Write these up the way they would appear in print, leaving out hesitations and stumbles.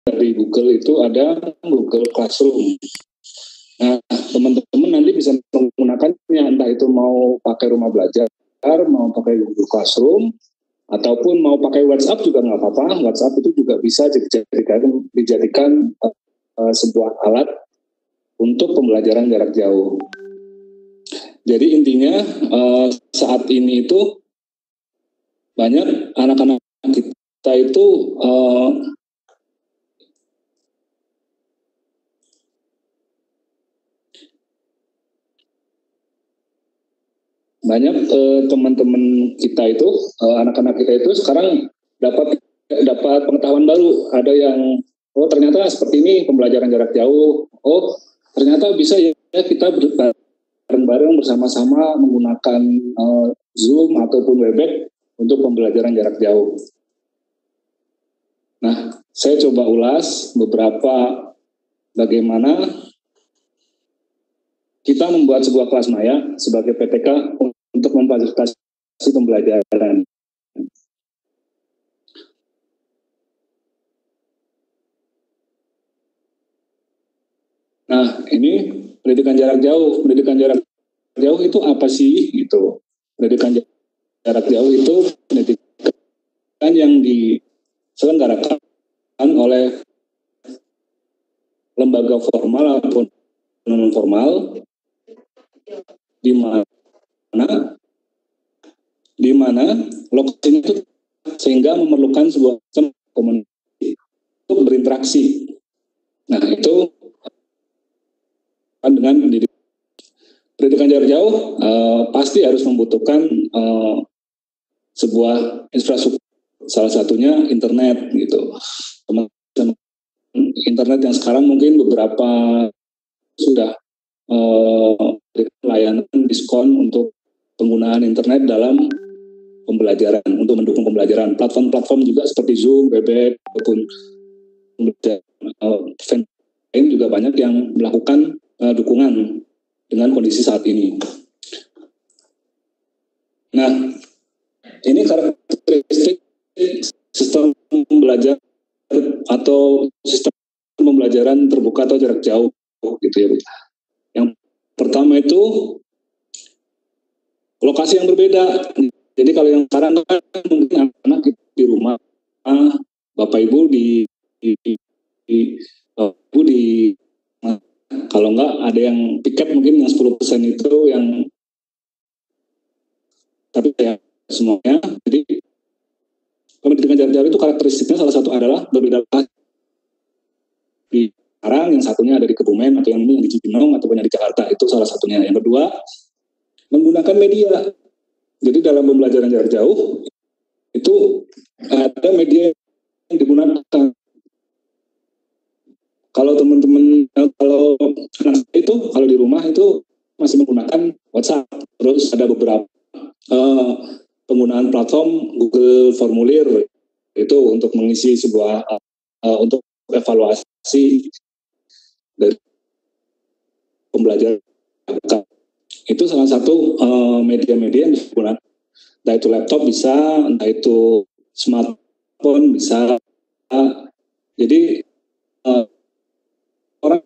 dari Google itu ada Google Classroom. Nah, teman-teman nanti bisa menggunakannya, entah itu mau pakai Rumah Belajar, mau pakai Google Classroom, ataupun mau pakai WhatsApp juga nggak apa-apa. WhatsApp itu juga bisa dijadikan sebuah alat untuk pembelajaran jarak jauh. Jadi intinya saat ini itu banyak anak-anak kita itu banyak teman-teman kita itu, anak-anak kita itu sekarang dapat pengetahuan baru. Ada yang oh ternyata seperti ini pembelajaran jarak jauh. Oh ternyata bisa ya kita bareng-bareng bersama-sama menggunakan Zoom ataupun Webex untuk pembelajaran jarak jauh. Nah, saya coba ulas beberapa bagaimana kita membuat sebuah kelas maya sebagai PTK untuk memfasilitasi pembelajaran. Nah, ini pendidikan jarak jauh. Pendidikan jarak jauh itu apa sih? Gitu. Pendidikan jarak jauh itu pendidikan yang diselenggarakan oleh lembaga formal ataupun non formal, di mana lokasinya itu sehingga memerlukan sebuah komunikasi untuk berinteraksi. Nah, itu dengan pendidikan jarak jauh pasti harus membutuhkan sebuah infrastruktur, salah satunya internet gitu. Internet yang sekarang mungkin beberapa sudah layanan diskon untuk penggunaan internet dalam pembelajaran, untuk mendukung pembelajaran. Platform-platform juga seperti Zoom, Webex, ataupun event lain juga banyak yang melakukan dukungan dengan kondisi saat ini. Nah, ini karakteristik sistem belajar atau sistem pembelajaran terbuka atau jarak jauh gitu ya. Yang pertama itu lokasi yang berbeda. Jadi kalau yang sekarang kan mungkin anak di rumah, bapak ibu di kalau enggak ada yang piket mungkin yang 10% itu yang, tapi ya semuanya. Jadi pendidikan jarak jauh itu karakteristiknya salah satu adalah berbeda di sekarang, yang satunya ada di Kebumen, atau yang ini di Cibinong, atau banyak di Jakarta. Itu salah satunya. Yang kedua, menggunakan media. Jadi dalam pembelajaran jarak jauh itu ada media yang digunakan. Kalau teman-teman, kalau di rumah itu masih menggunakan WhatsApp. Terus ada beberapa penggunaan platform Google Formulir itu untuk mengisi sebuah untuk evaluasi dari pembelajaran. Itu salah satu media-media yang digunakan. Entah itu laptop bisa, entah itu smartphone bisa. Jadi orang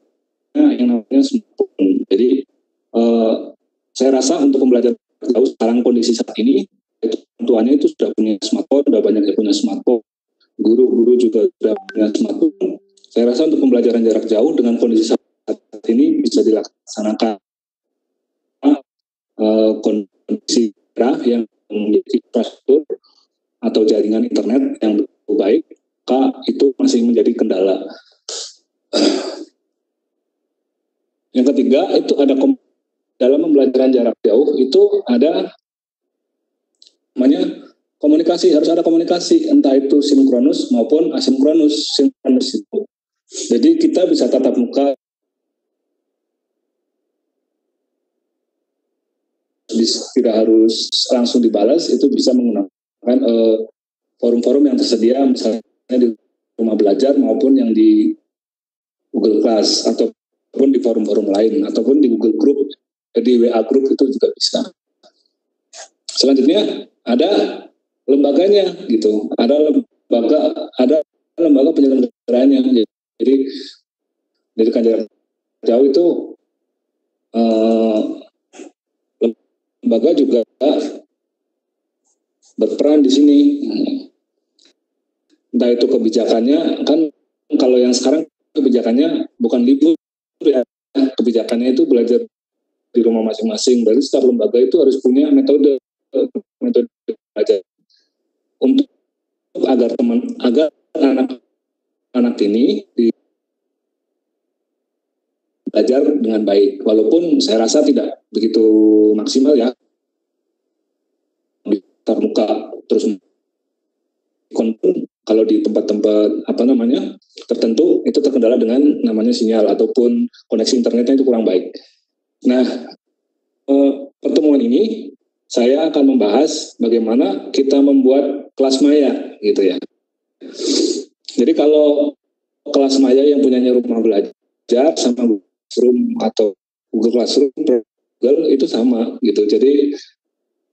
yang namanya smartphone. Jadi saya rasa untuk pembelajaran jauh sekarang kondisi saat ini, itu tuanya itu sudah punya smartphone, sudah banyak yang punya smartphone. Guru-guru juga sudah punya smartphone. Saya rasa untuk pembelajaran jarak jauh dengan kondisi saat ini bisa dilaksanakan kondisi daerah yang memiliki infrastruktur atau jaringan internet yang baik, maka itu masih menjadi kendala. Yang ketiga itu ada dalam pembelajaran jarak jauh itu ada namanya komunikasi, harus ada komunikasi, entah itu sinkronus maupun asinkronus. Sinkronus itu jadi kita bisa tatap muka, tidak harus langsung dibalas, itu bisa menggunakan forum-forum yang tersedia misalnya di Rumah Belajar maupun yang di Google Class ataupun di forum-forum lain ataupun di Google Group, di WA Group itu juga bisa. Selanjutnya ada lembaganya gitu, ada lembaga penyelenggaranya. Jadi pendidikan jarak jauh itu lembaga juga berperan di sini. Entah itu kebijakannya, kan kalau yang sekarang kebijakannya bukan libur ya, kebijakannya itu belajar di rumah masing-masing. Berarti setiap lembaga itu harus punya metode belajar untuk agar anak-anak ini belajar dengan baik. Walaupun saya rasa tidak begitu maksimal ya, tatap muka terus kalau di tempat-tempat tertentu itu terkendala dengan namanya sinyal ataupun koneksi internetnya itu kurang baik. Nah, pertemuan ini saya akan membahas bagaimana kita membuat kelas maya gitu ya. Jadi kalau kelas maya yang punyanya Rumah Belajar sama Classroom atau Google Classroom, Google itu sama gitu. Jadi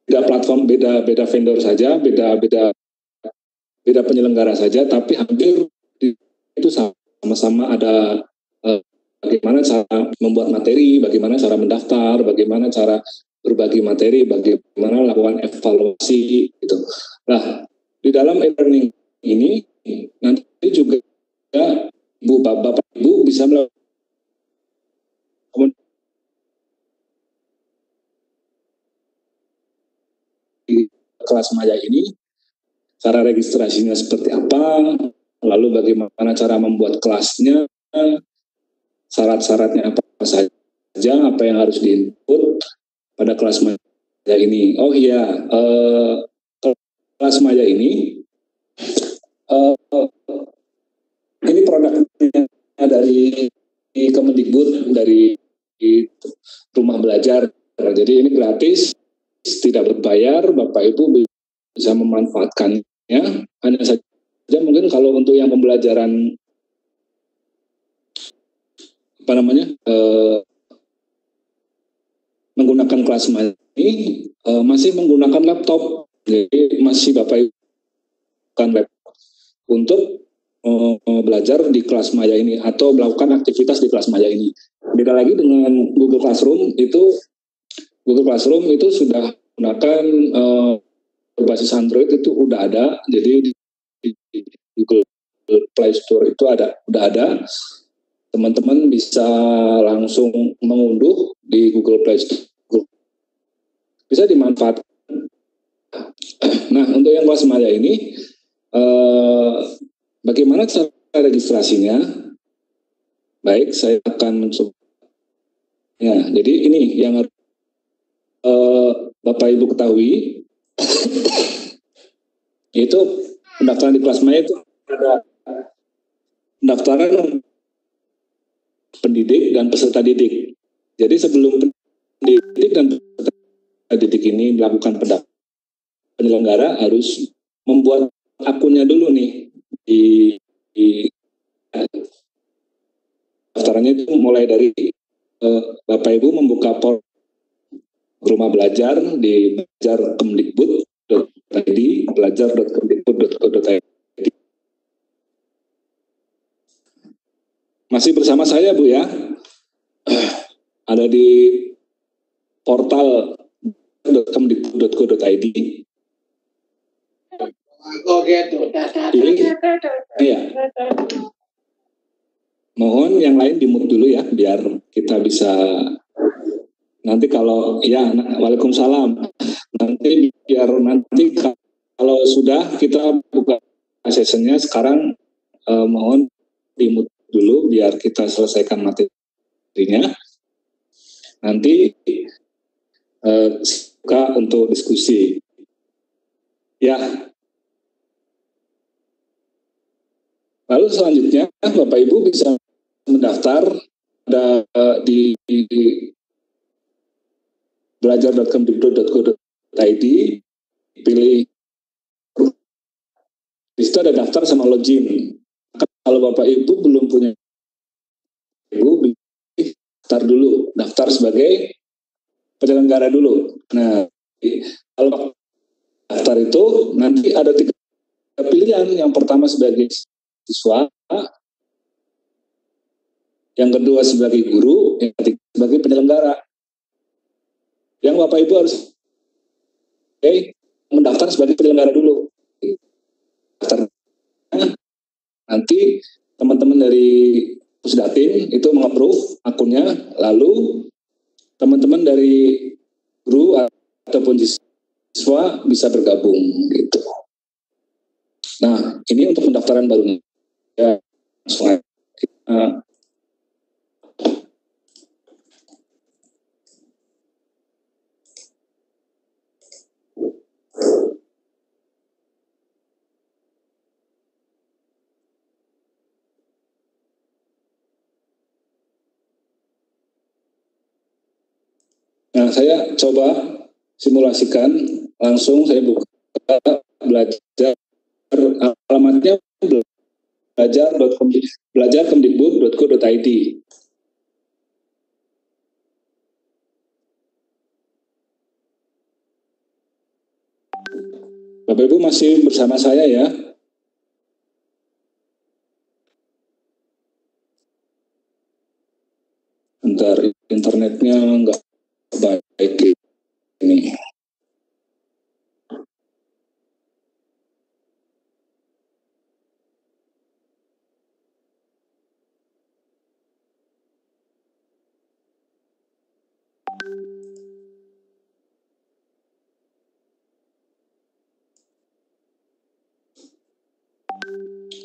beda platform, beda vendor saja, beda penyelenggara saja, tapi hampir itu sama-sama ada bagaimana cara membuat materi, bagaimana cara mendaftar, bagaimana cara berbagi materi, bagaimana lakukan evaluasi gitu. Nah, di dalam e-learning ini nanti juga Bapak Ibu bisa melakukan kelas maya ini, cara registrasinya seperti apa, lalu bagaimana cara membuat kelasnya, syarat-syaratnya apa saja, apa yang harus diinput pada kelas maya ini. Oh iya, kelas maya ini produknya dari Kemendikbud, dari Rumah Belajar. Jadi ini gratis, tidak berbayar, Bapak Ibu bisa memanfaatkannya. Hanya saja mungkin kalau untuk yang pembelajaran menggunakan kelas maya ini masih menggunakan laptop. Jadi masih Bapak Ibu kan laptop untuk belajar di kelas maya ini atau melakukan aktivitas di kelas maya ini. Beda lagi dengan Google Classroom itu sudah menggunakan berbasis Android, itu udah ada. Jadi di Google Play Store itu udah ada. Teman-teman bisa langsung mengunduh di Google Play Store. Bisa dimanfaatkan. Nah, untuk yang kelas maya ini bagaimana cara registrasinya? Baik, saya akan mencoba. Ya, jadi ini yang Bapak Ibu ketahui, itu pendaftaran di kelas maya itu ada pendaftaran pendidik dan peserta didik. Jadi sebelum pendidik dan peserta didik ini melakukan pendaftaran, penyelenggara harus membuat akunnya dulu nih di pendaftarannya itu mulai dari Bapak Ibu membuka portal Rumah Belajar di belajar.kemdikbud.id, belajar.kemdikbud.go.id. Masih bersama saya, Bu ya. Ada di portal kemdikbud.go.id. Iya. Mohon yang lain di-mute dulu ya, biar kita bisa. Nanti kalau ya, waalaikumsalam. Nanti kalau sudah kita buka sessionnya sekarang, mohon di-mute dulu biar kita selesaikan materinya. Nanti buka untuk diskusi. Ya. Lalu selanjutnya Bapak Ibu bisa mendaftar di belajar.kemdikbud.go.id, pilih di situ ada daftar sama login. Kalau Bapak Ibu belum punya, Ibu daftar sebagai penyelenggara dulu. Nah, kalau daftar itu nanti ada 3 pilihan. Yang pertama sebagai siswa, yang kedua sebagai guru, yang ketiga sebagai penyelenggara. Yang Bapak Ibu harus mendaftar sebagai penyelenggara dulu. Nanti teman-teman dari Pusdatin itu meng-approve akunnya, lalu teman-teman dari guru ataupun siswa bisa bergabung gitu. Nah, ini untuk pendaftaran barunya. Ya, Nah, saya coba simulasikan, langsung saya buka belajar, alamatnya belajar.kemdikbud.go.id. Bapak Ibu masih bersama saya ya? Bentar, internetnya nggak baik ini.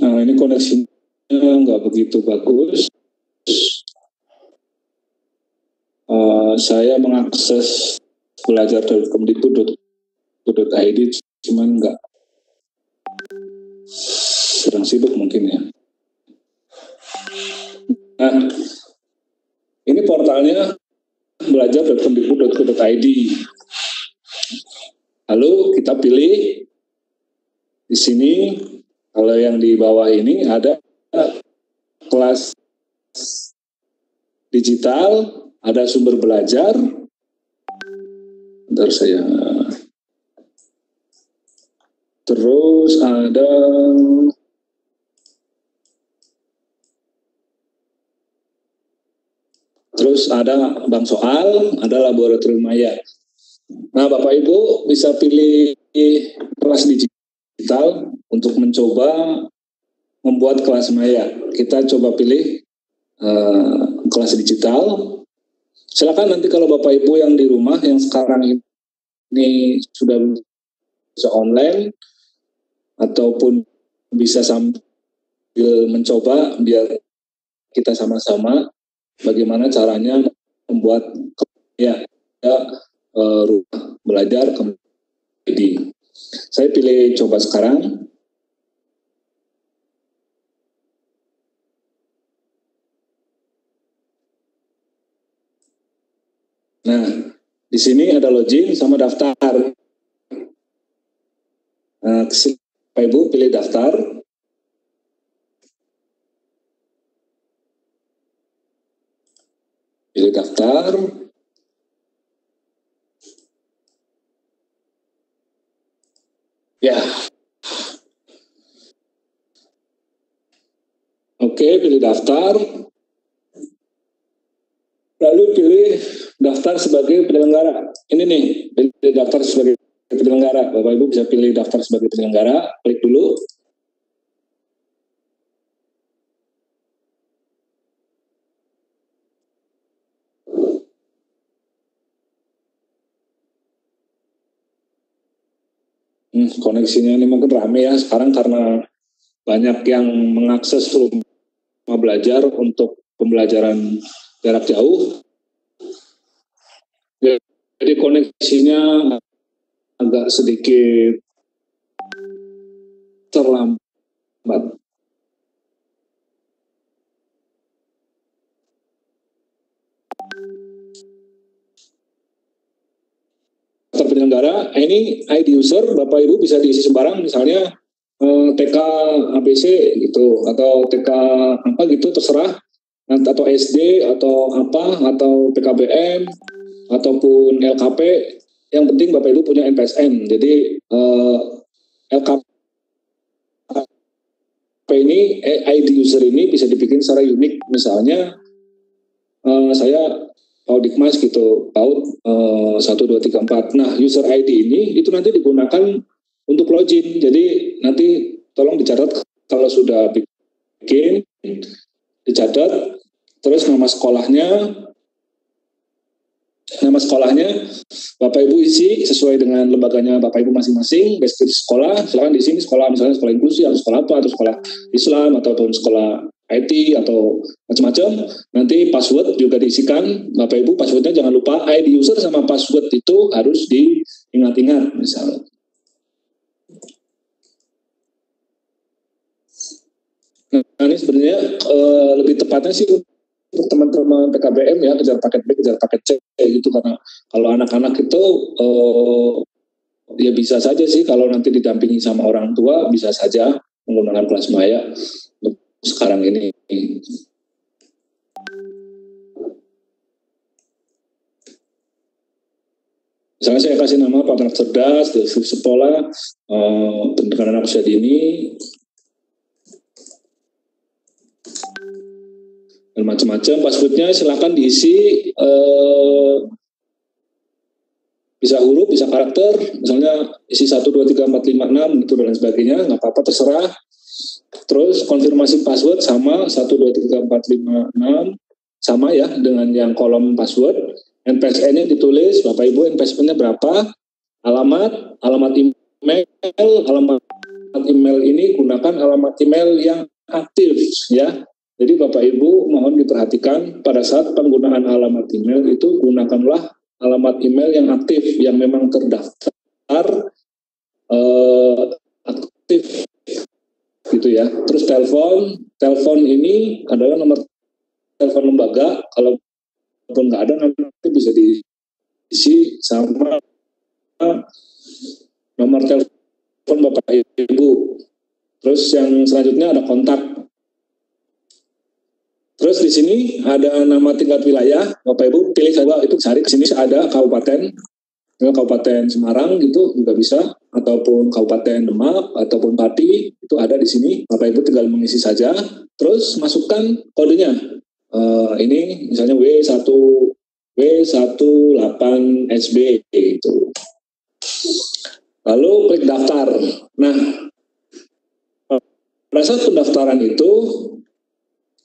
Nah, ini koneksinya nggak begitu bagus. Saya mengakses belajar.kemdikbud.go.id, cuman nggak, sedang sibuk mungkin ya. Nah, ini portalnya belajar.kemdikbud.go.id. Lalu kita pilih di sini, kalau yang di bawah ini ada kelas digital, ada sumber belajar. Bentar saya. Terus ada bank soal, ada laboratorium maya. Nah, Bapak Ibu bisa pilih kelas digital untuk mencoba membuat kelas maya. Kita coba pilih kelas digital. Silakan nanti kalau Bapak Ibu yang di rumah yang sekarang ini sudah bisa online ataupun bisa sambil mencoba, biar kita sama-sama bagaimana caranya membuat rumah belajar kembali. Saya pilih coba sekarang. Nah, di sini ada login sama daftar. Nah, Bapak Ibu pilih daftar. Pilih daftar. Ya. Oke, pilih daftar. Lalu pilih daftar sebagai penyelenggara. Ini nih, pilih daftar sebagai penyelenggara. Bapak Ibu bisa pilih daftar sebagai penyelenggara. Klik dulu. Koneksinya ini mungkin rame ya sekarang karena banyak yang mengakses rumah belajar untuk pembelajaran jarak jauh. Jadi koneksinya agak sedikit terlambat. Penyelenggara, ini ID user, Bapak Ibu bisa diisi sembarang, misalnya TK ABC gitu, atau TK apa gitu, terserah, atau SD, atau apa, atau PKBM, ataupun LKP, yang penting Bapak Ibu punya NPSN. Jadi LKP ini ID user ini bisa dibikin secara unik. Misalnya saya Paudikmas gitu, Paud 1 2 3 4. Nah, user ID ini itu nanti digunakan untuk login. Jadi nanti tolong dicatat kalau sudah bikin, dicatat, terus nama sekolahnya Bapak Ibu isi sesuai dengan lembaganya Bapak Ibu masing-masing, deskripsi sekolah, silakan di sini sekolah, misalnya sekolah inklusi atau sekolah apa, atau sekolah Islam ataupun sekolah IT atau macam-macam. Nanti password juga diisikan Bapak Ibu, passwordnya jangan lupa ID user sama password itu harus diingat-ingat misalnya. Nah, ini sebenarnya lebih tepatnya sih untuk teman-teman PKBM ya, kejar paket B, kejar paket C gitu, karena kalau anak-anak itu ya bisa saja sih kalau nanti didampingi sama orang tua bisa saja menggunakan kelas maya untuk sekarang ini. Misalnya saya kasih nama Pak Anak Cerdas, deskripsi sekolah, pendidikan anak usia dini, dan macam-macam. Passwordnya silakan diisi, bisa huruf, bisa karakter, misalnya isi 1, 2, 3, 4, 5, 6 gitu dan sebagainya, nggak apa-apa, terserah. Terus konfirmasi password sama 1, 2, 3, 4, 5, 6 sama ya dengan yang kolom password. NPSN-nya ditulis, Bapak Ibu NPSN-nya berapa, alamat email ini gunakan alamat email yang aktif ya. Jadi Bapak Ibu mohon diperhatikan pada saat penggunaan alamat email itu gunakanlah alamat email yang aktif, yang memang terdaftar aktif gitu ya. Terus telepon ini adalah nomor telepon lembaga, kalaupun nggak ada nanti bisa diisi sama nomor telepon Bapak Ibu. Terus yang selanjutnya ada kontak. Terus di sini ada nama tingkat wilayah, Bapak Ibu pilih saja itu, cari ke sini ada kabupaten Semarang gitu juga bisa, ataupun Kabupaten Demak ataupun Pati itu ada di sini. Bapak Ibu tinggal mengisi saja, terus masukkan kodenya. Ini misalnya W18SB gitu. Lalu klik daftar. Nah, pada saat pendaftaran itu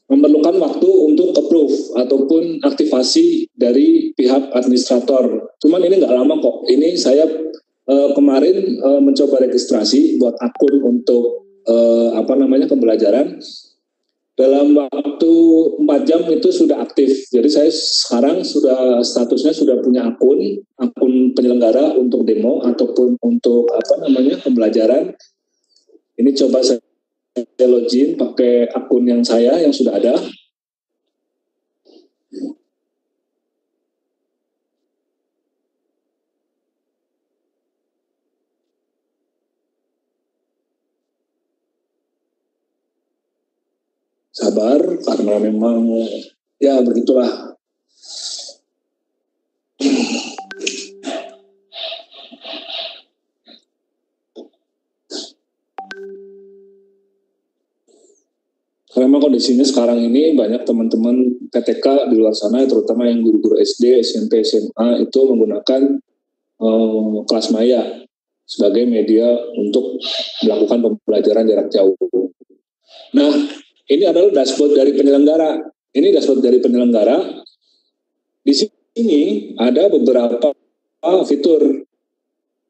memerlukan waktu untuk approve ataupun aktivasi dari pihak administrator. Cuman ini nggak lama kok. Ini saya kemarin mencoba registrasi buat akun untuk pembelajaran. Dalam waktu 4 jam itu sudah aktif. Jadi saya sekarang statusnya sudah punya akun penyelenggara untuk demo ataupun untuk pembelajaran. Ini coba saya login pakai akun yang sudah ada. Sabar, karena memang ya begitulah. Karena memang kondisinya sekarang ini banyak teman-teman PTK di luar sana, terutama yang guru-guru SD, SMP, SMA itu menggunakan kelas maya sebagai media untuk melakukan pembelajaran jarak jauh. Nah, ini adalah dashboard dari penyelenggara. Ini dashboard dari penyelenggara. Di sini ada beberapa fitur.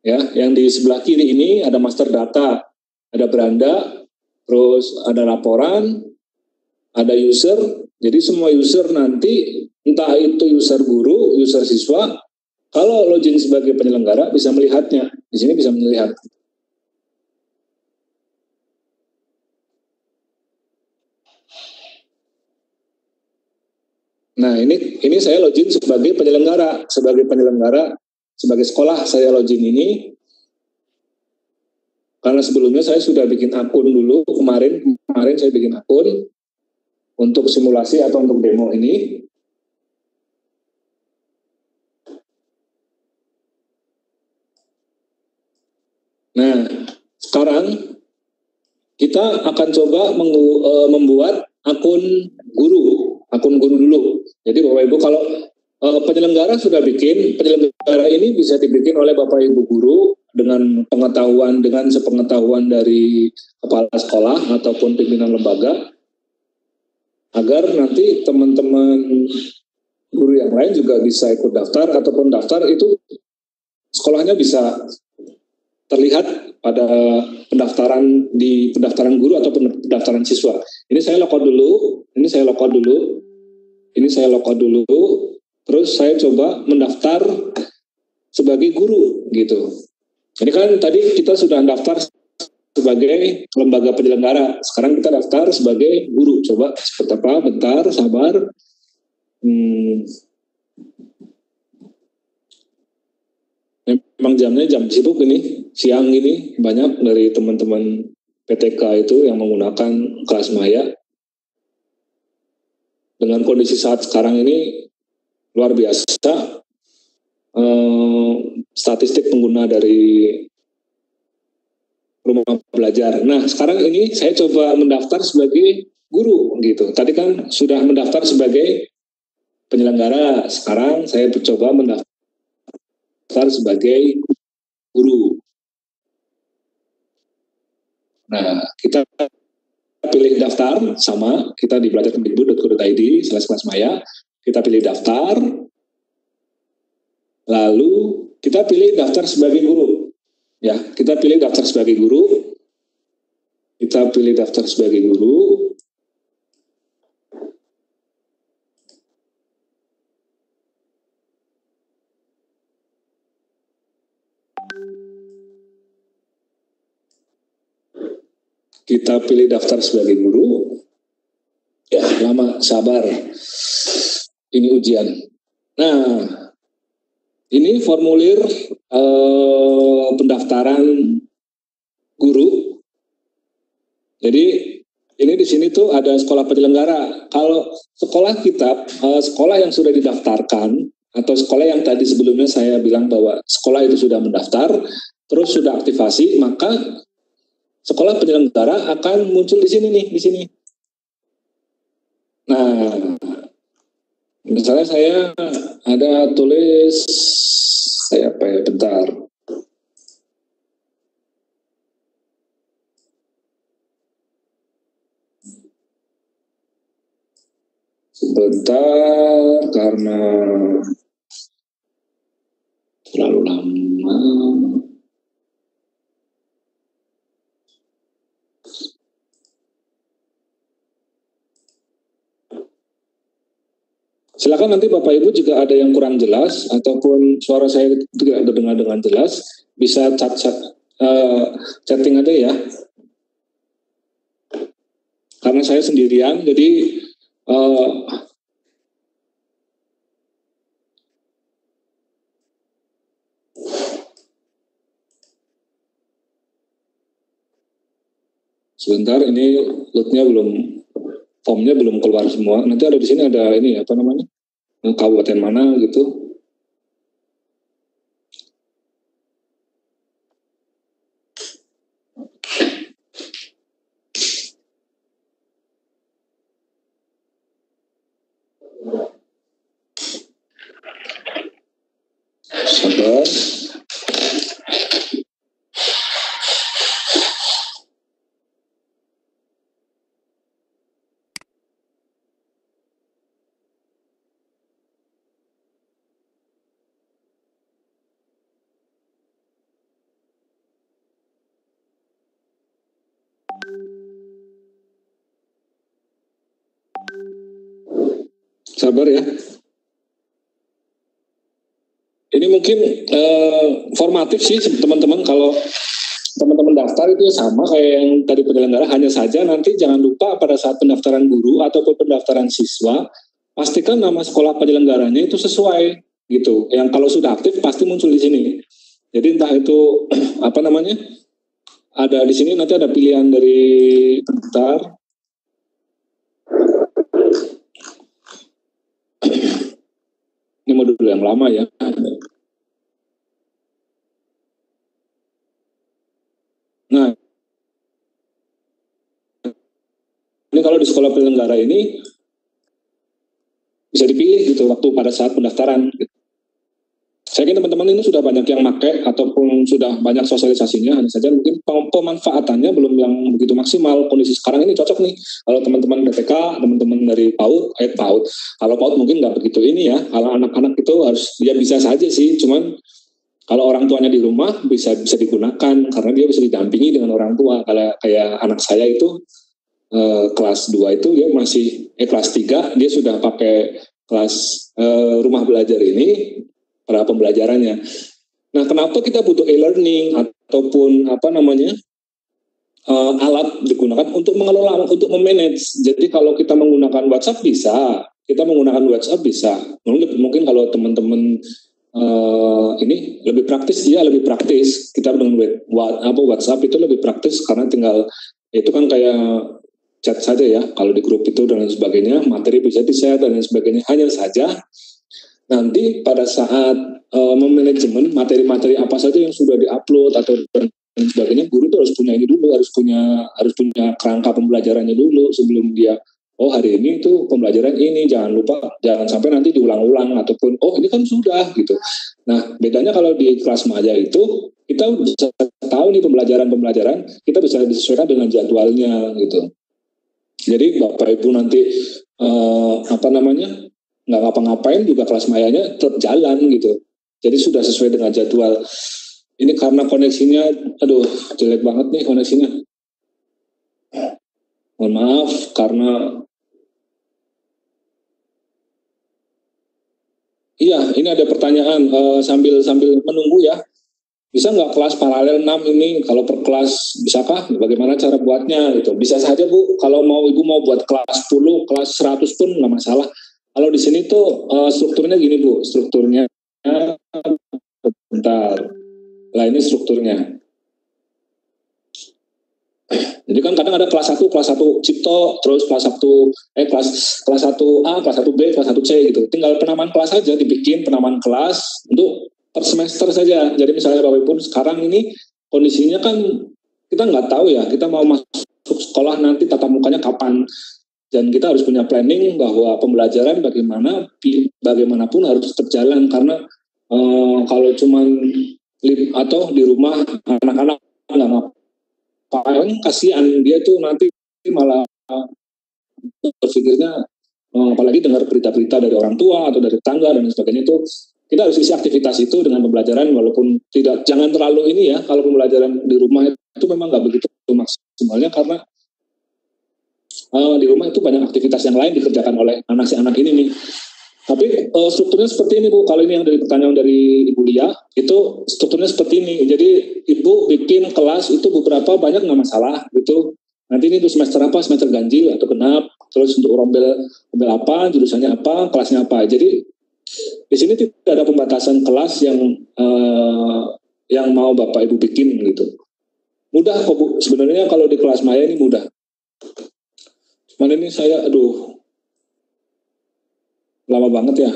Ya, yang di sebelah kiri ini ada master data, ada beranda, terus ada laporan, ada user. Jadi semua user nanti, entah itu user guru, user siswa, kalau login sebagai penyelenggara bisa melihatnya. Di sini bisa melihat. Nah, ini saya login sebagai penyelenggara, sebagai sekolah saya login ini. Karena sebelumnya saya sudah bikin akun dulu, kemarin saya bikin akun untuk simulasi atau untuk demo ini. Nah, sekarang kita kita akan coba membuat akun guru dulu. Jadi Bapak Ibu kalau penyelenggara sudah bikin, penyelenggara ini bisa dibikin oleh Bapak Ibu guru dengan sepengetahuan dari kepala sekolah ataupun pimpinan lembaga, agar nanti teman-teman guru yang lain juga bisa ikut daftar, ataupun daftar itu sekolahnya bisa terlihat pada pendaftaran guru atau pendaftaran siswa. Ini saya lockout dulu, terus saya coba mendaftar sebagai guru gitu. Ini kan tadi kita sudah daftar sebagai lembaga penyelenggara, sekarang kita daftar sebagai guru. Coba seperti apa? Bentar, sabar. Memang jamnya jam sibuk ini, siang ini banyak dari teman-teman PTK itu yang menggunakan kelas maya. Dengan kondisi saat sekarang ini luar biasa, statistik pengguna dari rumah belajar. Nah, sekarang ini saya coba mendaftar sebagai guru gitu. Tadi kan sudah mendaftar sebagai penyelenggara, sekarang saya coba mendaftar sebagai guru. Nah, kita pilih daftar, sama kita di belajarkemdikbud.go.id/kelasmaya, kita pilih daftar, lalu kita pilih daftar sebagai guru. Ya, kita pilih daftar sebagai guru. Kita pilih daftar sebagai guru. Ya, lama, sabar. Ini ujian. Nah, ini formulir pendaftaran guru. Jadi ini di sini tuh ada sekolah penyelenggara. Kalau sekolah sekolah yang sudah didaftarkan atau sekolah yang tadi sebelumnya saya bilang bahwa sekolah itu sudah mendaftar, terus sudah aktivasi, maka sekolah penyelenggara akan muncul di sini nih, di sini. Nah, misalnya saya ada tulis, bentar. Sebentar, karena terlalu lama. Silakan nanti Bapak Ibu jika ada yang kurang jelas ataupun suara saya tidak terdengar dengan jelas, bisa chatting aja ya. Karena saya sendirian, jadi sebentar, ini formnya belum keluar semua. Nanti ada di sini ada ini kabupaten mana gitu. Sabar. Sabar ya. Ini mungkin formatif sih teman-teman, kalau teman-teman daftar itu sama kayak yang tadi penyelenggara, hanya saja nanti jangan lupa pada saat pendaftaran guru ataupun pendaftaran siswa, pastikan nama sekolah penyelenggaranya itu sesuai gitu. Yang kalau sudah aktif pasti muncul di sini. Jadi entah itu ada di sini, nanti ada pilihan dari bentar. Ini modul yang lama ya. Nah, sekolah penyelenggara ini bisa dipilih gitu waktu pada saat pendaftaran. Saya kira teman-teman ini sudah banyak yang pakai ataupun sudah banyak sosialisasinya, hanya saja mungkin pemanfaatannya belum yang begitu maksimal. Kondisi sekarang ini cocok nih kalau teman-teman BTK, teman-teman dari PAUD. Kalau PAUD mungkin nggak begitu ini ya. Kalau anak-anak itu harus ya bisa saja sih, cuman kalau orang tuanya di rumah bisa digunakan karena dia bisa didampingi dengan orang tua. Kalau kayak anak saya itu kelas 2 itu dia masih kelas 3 dia sudah pakai kelas rumah belajar ini pada pembelajarannya. Nah, kenapa kita butuh e-learning ataupun alat digunakan untuk mengelola, untuk memanage. Jadi kalau kita menggunakan WhatsApp bisa, Mungkin kalau teman-teman ini lebih praktis, lebih praktis. Kita dengan WhatsApp itu lebih praktis karena tinggal itu kan kayak chat saja ya. Kalau di grup itu dan lain sebagainya, materi bisa di-share dan lain sebagainya. Hanya saja nanti pada saat memanajemen materi-materi apa saja yang sudah diupload atau dan sebagainya, guru itu harus punya ini dulu, harus punya kerangka pembelajarannya dulu sebelum dia hari ini itu pembelajaran ini, jangan sampai nanti diulang-ulang ataupun ini kan sudah gitu. Nah, bedanya kalau di kelas Maya itu kita bisa tahu nih pembelajaran kita bisa disesuaikan dengan jadwalnya gitu. Jadi Bapak Ibu nanti nggak ngapa-ngapain juga kelas mayanya tetap jalan gitu. Jadi sudah sesuai dengan jadwal. Ini karena koneksinya, jelek banget nih koneksinya. Mohon maaf karena ini ada pertanyaan sambil menunggu ya. Bisa nggak kelas paralel 6 ini kalau per kelas bisakah? Bagaimana cara buatnya gitu? Bisa saja Bu, kalau Ibu mau buat kelas 10, kelas 100 pun nggak masalah. Kalau di sini tuh strukturnya gini Bu, bentar. Nah ini strukturnya. Jadi kan kadang ada kelas 1 cipto, terus kelas 1 kelas 1A, kelas 1B, kelas 1C gitu. Tinggal penamaan kelas saja, dibikin penamaan kelas untuk per semester saja. Jadi misalnya Bapak Ibu sekarang ini kondisinya kan kita nggak tahu ya, kita mau masuk sekolah nanti tatap mukanya kapan. Dan kita harus punya planning bahwa pembelajaran bagaimanapun harus tetap jalan karena kalau cuman atau di rumah anak-anak nggak ngapain, kasihan dia tuh nanti malah berpikirnya apalagi dengar berita-berita dari orang tua atau dari tetangga dan sebagainya itu kita harus isi aktivitas itu dengan pembelajaran walaupun jangan terlalu ini ya kalau pembelajaran di rumah itu memang nggak begitu maksimalnya karena di rumah itu banyak aktivitas yang lain dikerjakan oleh anak ini nih. Tapi strukturnya seperti ini Bu. Kalau ini yang dari pertanyaan dari Ibu Lia, itu strukturnya seperti ini. Jadi Ibu bikin kelas itu beberapa banyak nggak masalah gitu. Nanti ini untuk semester apa, semester ganjil atau genap, terus untuk rombel apa, jurusannya apa, kelasnya apa. Jadi di sini tidak ada pembatasan kelas yang mau Bapak Ibu bikin gitu. Mudah kok Bu. Sebenarnya kalau di kelas Maya ini mudah. Cuman ini saya, lama banget ya.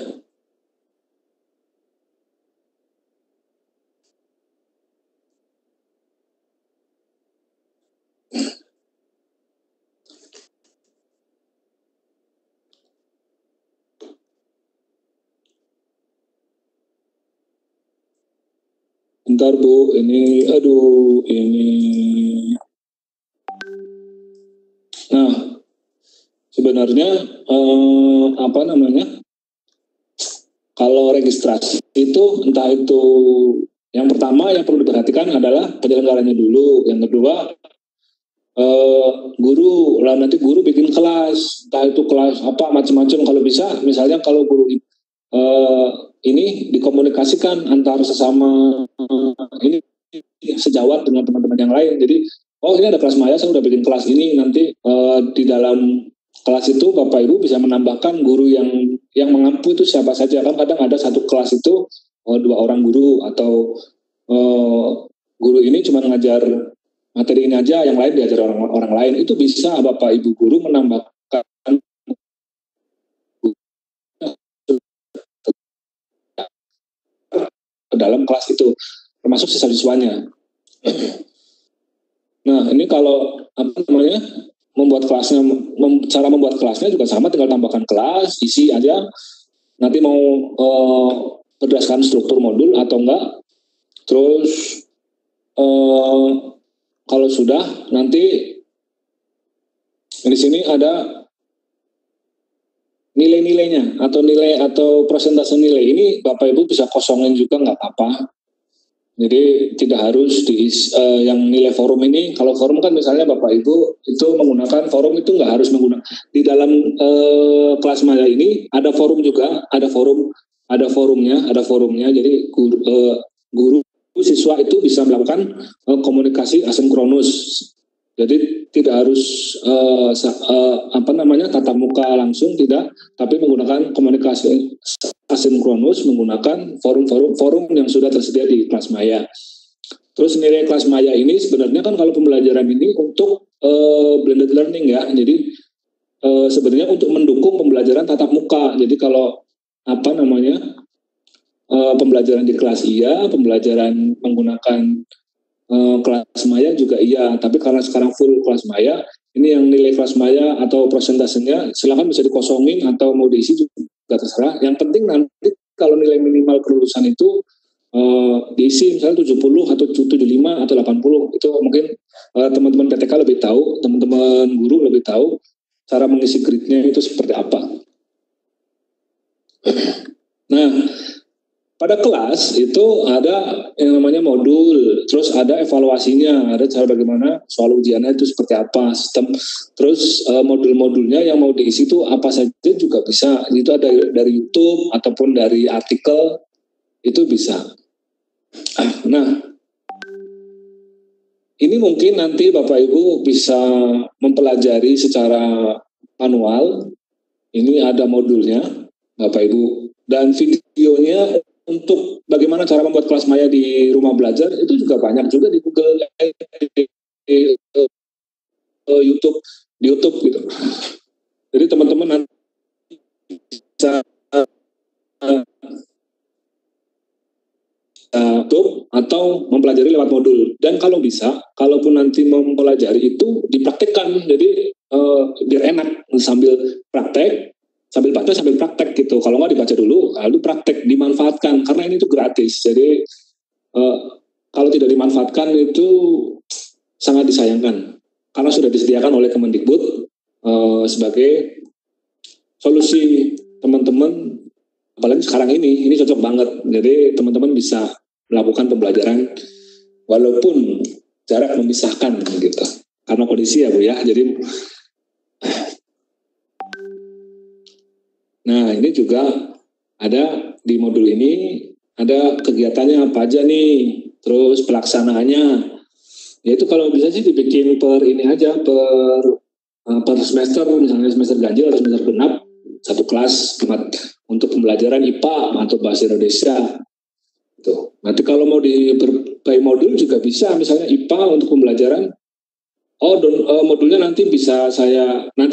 Bentar Bu, ini. Nah, sebenarnya kalau registrasi itu entah itu yang pertama yang perlu diperhatikan adalah penyelenggaranya dulu. Yang kedua guru, nanti guru bikin kelas, entah itu kelas apa macam-macam kalau bisa. Misalnya kalau guru ini dikomunikasikan antar sesama ini sejawat dengan teman-teman yang lain. Jadi ini ada kelas Maya, saya udah bikin kelas ini, nanti di dalam kelas itu Bapak Ibu bisa menambahkan guru yang mengampu itu siapa saja. Kan kadang ada satu kelas itu 2 orang guru atau guru ini cuma ngajar materi ini aja, yang lain diajar orang lain. Itu bisa Bapak Ibu guru menambahkan ke dalam kelas itu, termasuk siswa-siswanya. Nah, ini kalau membuat kelasnya, cara membuat kelasnya juga sama, tinggal tambahkan kelas, isi aja. Nanti mau berdasarkan struktur modul atau enggak. Terus kalau sudah, nanti di sini ada nilai-nilainya atau nilai atau persentase nilai. Ini Bapak Ibu bisa kosongin juga nggak apa-apa. Jadi tidak harus yang nilai forum ini. Kalau forum kan misalnya Bapak Ibu itu menggunakan forum, itu nggak harus menggunakan. Di dalam kelas Maya ini ada forum juga, ada forumnya. Jadi guru siswa itu bisa melakukan komunikasi asinkronus. Jadi tidak harus tatap muka langsung, tidak, tapi menggunakan komunikasi asinkronus menggunakan forum yang sudah tersedia di kelas Maya. Terus nilai kelas Maya ini sebenarnya kan kalau pembelajaran ini untuk blended learning ya. Jadi sebenarnya untuk mendukung pembelajaran tatap muka. Jadi kalau pembelajaran di kelas iya, pembelajaran menggunakan kelas Maya juga iya, tapi karena sekarang full kelas Maya, ini yang nilai kelas Maya atau persentasenya silakan bisa dikosongin atau mau diisi juga terserah. Yang penting nanti kalau nilai minimal kelulusan itu diisi misalnya 70 atau 75 atau 80, itu mungkin teman-teman PTK lebih tahu, teman-teman guru lebih tahu cara mengisi gridnya itu seperti apa. Nah, pada kelas itu ada yang namanya modul, terus ada evaluasinya, ada cara bagaimana soal ujiannya itu seperti apa, sistem, terus modul-modulnya yang mau diisi itu apa saja juga bisa. Itu ada dari YouTube ataupun dari artikel, itu bisa. Nah, ini mungkin nanti Bapak Ibu bisa mempelajari secara manual. Ini ada modulnya, Bapak Ibu, dan videonya untuk bagaimana cara membuat kelas Maya di rumah belajar itu juga banyak juga di Google, di YouTube gitu. Jadi teman-teman nanti bisa YouTube atau mempelajari lewat modul. Dan kalau bisa, kalaupun nanti mempelajari itu dipraktekkan. Jadi biar enak sambil praktek. Sambil baca sambil praktek gitu. Kalau nggak dibaca dulu, lalu praktek, dimanfaatkan karena ini tuh gratis. Jadi kalau tidak dimanfaatkan itu sangat disayangkan karena sudah disediakan oleh Kemendikbud sebagai solusi teman-teman. Apalagi sekarang ini cocok banget. Jadi teman-teman bisa melakukan pembelajaran walaupun jarak memisahkan gitu. Karena kondisi ya Bu ya. Jadi nah, ini juga ada di modul ini, ada kegiatannya apa aja nih, terus pelaksanaannya. Yaitu kalau bisa sih dibikin per ini aja, per semester, misalnya semester ganjil atau semester genap, satu kelas untuk pembelajaran IPA atau bahasa Indonesia. Tuh. Nanti kalau mau by modul juga bisa, misalnya IPA untuk pembelajaran. Modulnya nanti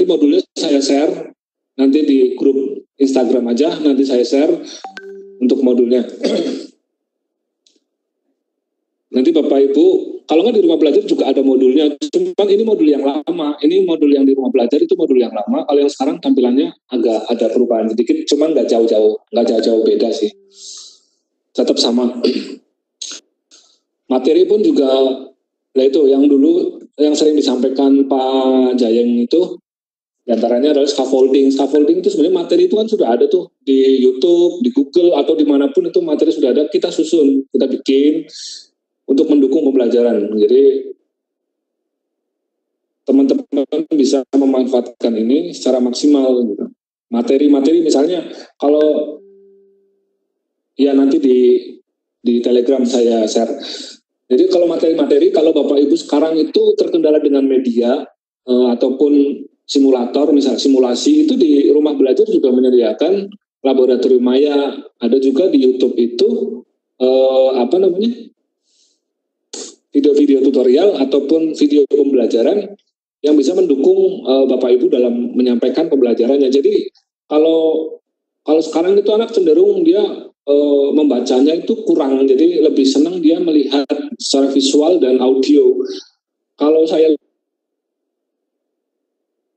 modulnya saya share nanti di grup Instagram aja, nanti saya share untuk modulnya. Nanti Bapak Ibu, kalau nggak di rumah belajar juga ada modulnya, cuman ini modul yang lama, ini modul yang di rumah belajar itu modul yang lama, kalau yang sekarang tampilannya agak ada perubahan sedikit, cuman nggak jauh-jauh beda sih, tetap sama. Materi pun juga, itu yang dulu, yang sering disampaikan Pak Jayeng itu, di antaranya adalah scaffolding. Scaffolding itu sebenarnya materi itu kan sudah ada tuh di YouTube, di Google, atau dimanapun itu materi sudah ada. Kita susun, kita bikin untuk mendukung pembelajaran. Jadi teman-teman bisa memanfaatkan ini secara maksimal. Gitu. Materi-materi misalnya kalau ya nanti di Telegram saya share. Jadi kalau materi-materi, kalau Bapak Ibu sekarang itu terkendala dengan media ataupun simulator, misalnya simulasi, itu di rumah belajar juga menyediakan laboratorium Maya. Ada juga di YouTube itu video-video tutorial ataupun video pembelajaran yang bisa mendukung Bapak Ibu dalam menyampaikan pembelajarannya. Jadi kalau sekarang itu anak cenderung dia membacanya itu kurang, jadi lebih senang dia melihat secara visual dan audio. Kalau saya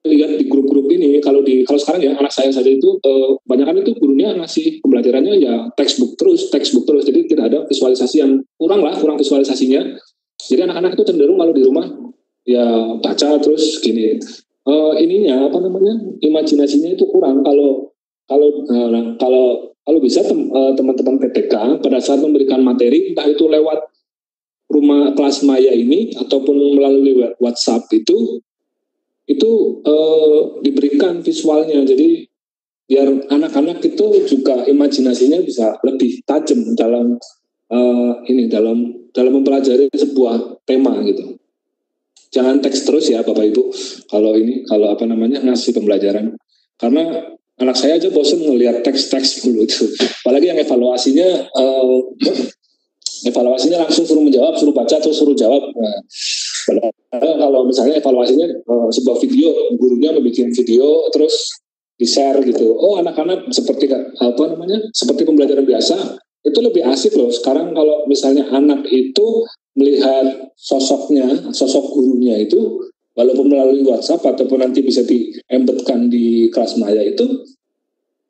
lihat di grup-grup ini, kalau sekarang ya anak saya saja itu kebanyakan itu gurunya ngasih pembelajarannya ya textbook terus, jadi tidak ada visualisasi yang kurang visualisasinya. Jadi anak-anak itu cenderung kalau di rumah ya baca terus gini, ininya apa namanya, imajinasinya itu kurang. Kalau bisa teman-teman PTK pada saat memberikan materi, entah itu lewat rumah kelas maya ini ataupun melalui WhatsApp itu diberikan visualnya, jadi biar anak-anak itu juga imajinasinya bisa lebih tajam dalam dalam mempelajari sebuah tema gitu. Jangan teks terus ya Bapak Ibu kalau ngasih pembelajaran, karena anak saya aja bosan ngelihat teks dulu itu, apalagi yang evaluasinya langsung suruh menjawab, suruh baca atau suruh jawab. Nah, kalau misalnya evaluasinya sebuah video, gurunya membuat video terus di-share gitu. Oh, anak-anak seperti pembelajaran biasa, itu lebih asik loh. Sekarang kalau misalnya anak itu melihat sosok gurunya itu, walaupun melalui WhatsApp ataupun nanti bisa di-embedkan di kelas maya itu,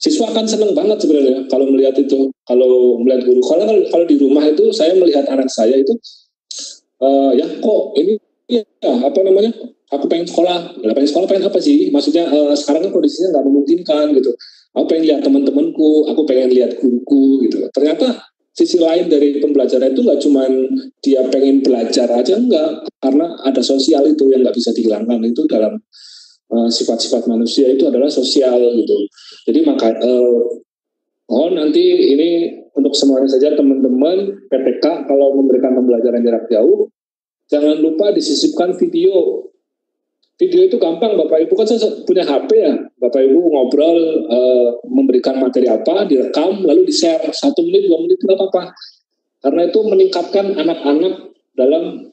siswa akan senang banget sebenarnya kalau melihat itu, kalau melihat guru. Kalau di rumah itu saya melihat anak saya itu, ya kok ini ya aku pengen sekolah pengen apa sih? Maksudnya sekarang kan kondisinya nggak memungkinkan gitu. Aku pengen lihat teman-temanku, aku pengen lihat guruku gitu. Ternyata sisi lain dari pembelajaran itu nggak cuma dia pengen belajar aja, enggak, karena ada sosial itu yang nggak bisa dihilangkan. Itu dalam sifat-sifat manusia itu adalah sosial gitu. Jadi mohon nanti ini untuk semuanya saja teman-teman PTK kalau memberikan pembelajaran jarak jauh, jangan lupa disisipkan video. Video itu gampang, Bapak Ibu kan punya HP ya, Bapak Ibu ngobrol memberikan materi apa, direkam lalu di-share 1 menit 2 menit nggak apa-apa, karena itu meningkatkan anak-anak dalam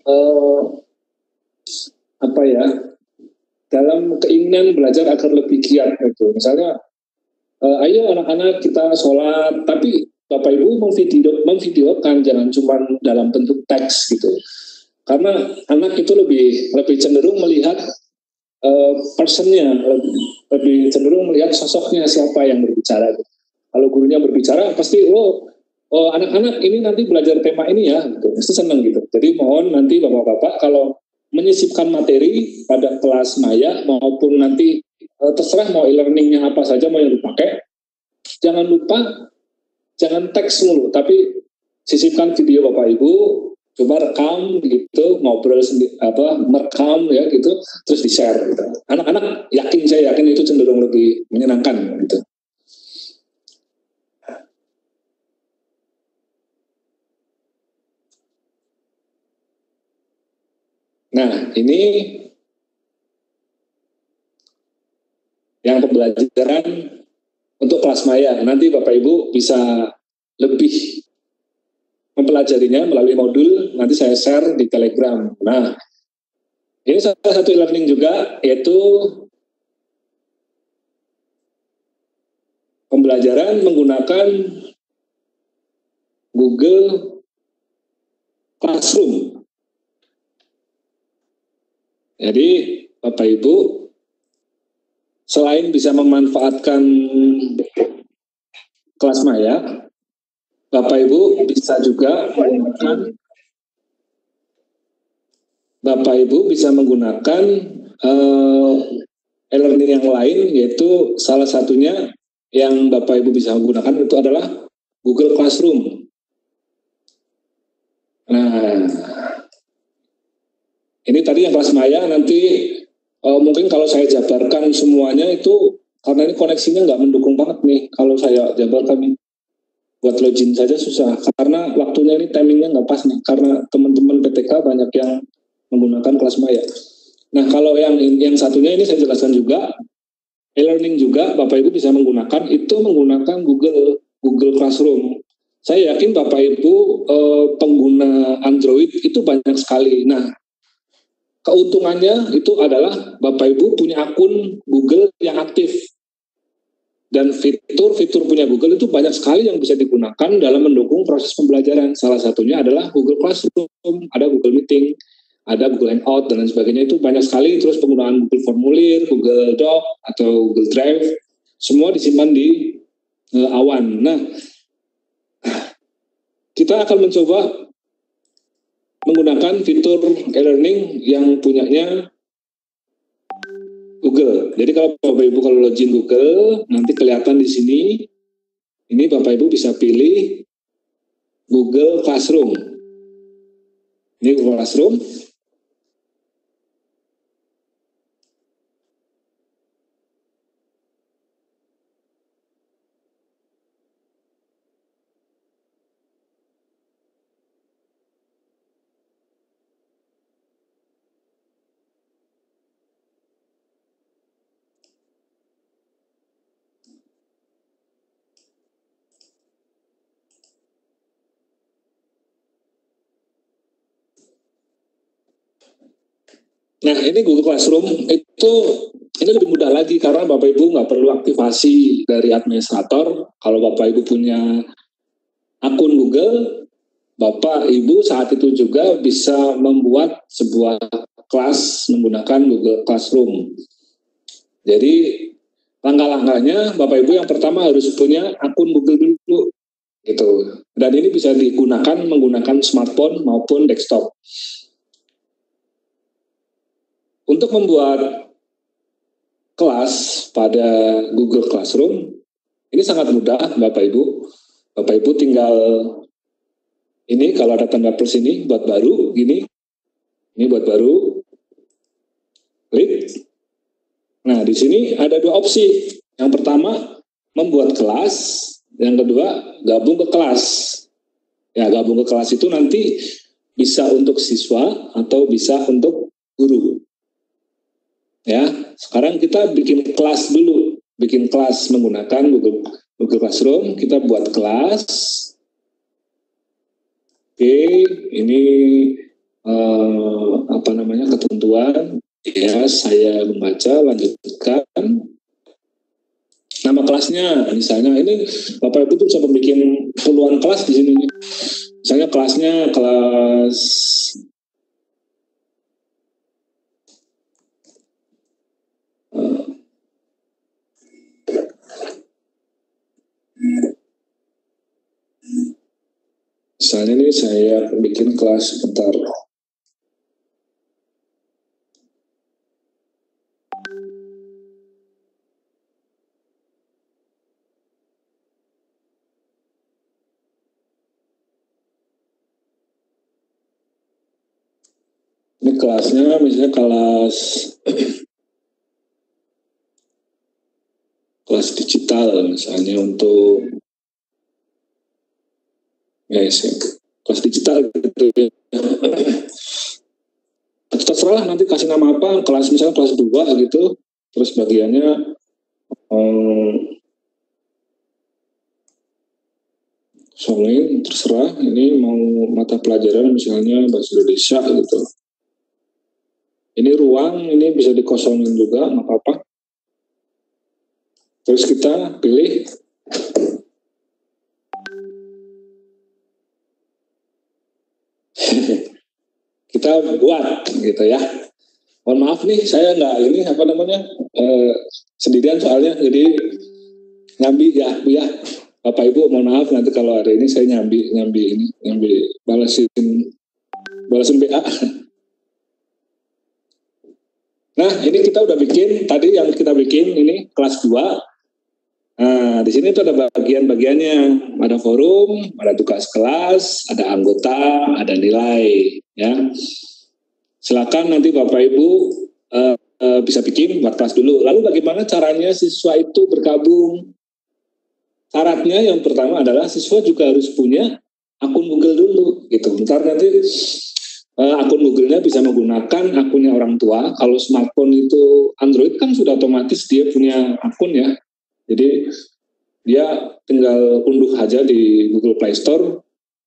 dalam keinginan belajar agar lebih giat gitu. Misalnya, ayo anak-anak kita sholat, tapi Bapak Ibu memvideokan, jangan cuma dalam bentuk teks gitu. Karena anak itu lebih cenderung melihat personnya, lebih cenderung melihat sosoknya siapa yang berbicara. Kalau gurunya berbicara pasti anak-anak ini nanti belajar tema ini ya, gitu. Pasti senang gitu. Jadi mohon nanti Bapak-Bapak kalau menyisipkan materi pada kelas maya maupun nanti terserah mau e-learningnya apa saja mau yang dipakai, jangan lupa jangan teks dulu, tapi sisipkan video Bapak Ibu, coba rekam gitu, ngobrol merekam ya gitu, terus di-share gitu. Anak-anak saya yakin itu cenderung lebih menyenangkan gitu. Nah, ini yang pembelajaran untuk kelas maya. Nanti Bapak Ibu bisa lebih mempelajarinya melalui modul, nanti saya share di Telegram. Nah, ini salah satu e-learning juga, yaitu pembelajaran menggunakan Google Classroom. Jadi Bapak Ibu selain bisa memanfaatkan kelas maya, Bapak Ibu bisa juga menggunakan e-learning yang lain, yaitu salah satunya yang Bapak Ibu bisa gunakan itu adalah Google Classroom. Nah, ini tadi yang kelas maya, nanti mungkin kalau saya jabarkan semuanya itu, karena ini koneksinya nggak mendukung banget nih, kalau saya jabarkan buat login saja susah, karena waktunya ini timingnya nggak pas nih, karena teman-teman PTK banyak yang menggunakan kelas maya. Nah, kalau yang satunya ini saya jelaskan juga, e-learning juga Bapak Ibu bisa menggunakan Google Classroom. Saya yakin Bapak Ibu pengguna Android itu banyak sekali. Nah, keuntungannya itu adalah Bapak Ibu punya akun Google yang aktif. Dan fitur-fitur punya Google itu banyak sekali yang bisa digunakan dalam mendukung proses pembelajaran. Salah satunya adalah Google Classroom, ada Google Meeting, ada Google Hangout dan lain sebagainya, itu banyak sekali. Terus penggunaan Google Formulir, Google Doc atau Google Drive, semua disimpan di awan. Nah, kita akan mencoba menggunakan fitur e-learning yang punyanya Google. Jadi kalau Bapak Ibu kalau login Google, nanti kelihatan di sini. Ini Bapak Ibu bisa pilih Google Classroom. Ini Google Classroom. Nah, ini Google Classroom itu ini lebih mudah lagi karena Bapak Ibu nggak perlu aktivasi dari administrator. Kalau Bapak Ibu punya akun Google, Bapak Ibu saat itu juga bisa membuat sebuah kelas menggunakan Google Classroom. Jadi langkah-langkahnya Bapak Ibu yang pertama harus punya akun Google dulu gitu. Dan ini bisa digunakan menggunakan smartphone maupun desktop. Untuk membuat kelas pada Google Classroom, ini sangat mudah Bapak Ibu. Bapak Ibu tinggal ini kalau ada tanda plus ini buat baru, gini. Ini buat baru. Klik. Nah, di sini ada dua opsi. Yang pertama, membuat kelas. Yang kedua, gabung ke kelas. Ya, gabung ke kelas itu nanti bisa untuk siswa atau bisa untuk guru. Ya, sekarang kita bikin kelas dulu, bikin kelas menggunakan Google Classroom. Kita buat kelas. Oke, ini ketentuan. Ya, saya membaca, lanjutkan. Nama kelasnya, misalnya ini Bapak Ibu tuh bisa bikin puluhan kelas di sini. Misalnya kelasnya kelas misalnya ini saya bikin kelas sebentar. Ini kelasnya misalnya kelas digital misalnya untuk kelas digital gitu ya. Terserah nanti kasih nama apa, kelas misalnya kelas 2 gitu, terus bagiannya songin, terserah ini mau mata pelajaran misalnya bahasa Indonesia gitu. Ini ruang, ini bisa dikosongin juga, nggak apa-apa. Terus kita pilih kita buat gitu ya. Mohon maaf nih, saya nggak ini sendirian soalnya, jadi nyambi ya Bu ya. Bapak Ibu mohon maaf nanti kalau ada ini saya nyambi balasin BA. Nah, ini kita udah bikin, tadi yang kita bikin ini kelas 2. Nah, di sini tuh ada bagian-bagiannya. Ada forum, ada tugas kelas, ada anggota, ada nilai. Ya. Silakan nanti Bapak Ibu bisa bikin buat kelas dulu. Lalu bagaimana caranya siswa itu bergabung? Syaratnya yang pertama adalah siswa juga harus punya akun Google dulu. Gitu. Bentar nanti akun Google-nya bisa menggunakan akunnya orang tua. Kalau smartphone itu Android kan sudah otomatis dia punya akun ya. Jadi dia tinggal unduh aja di Google Play Store,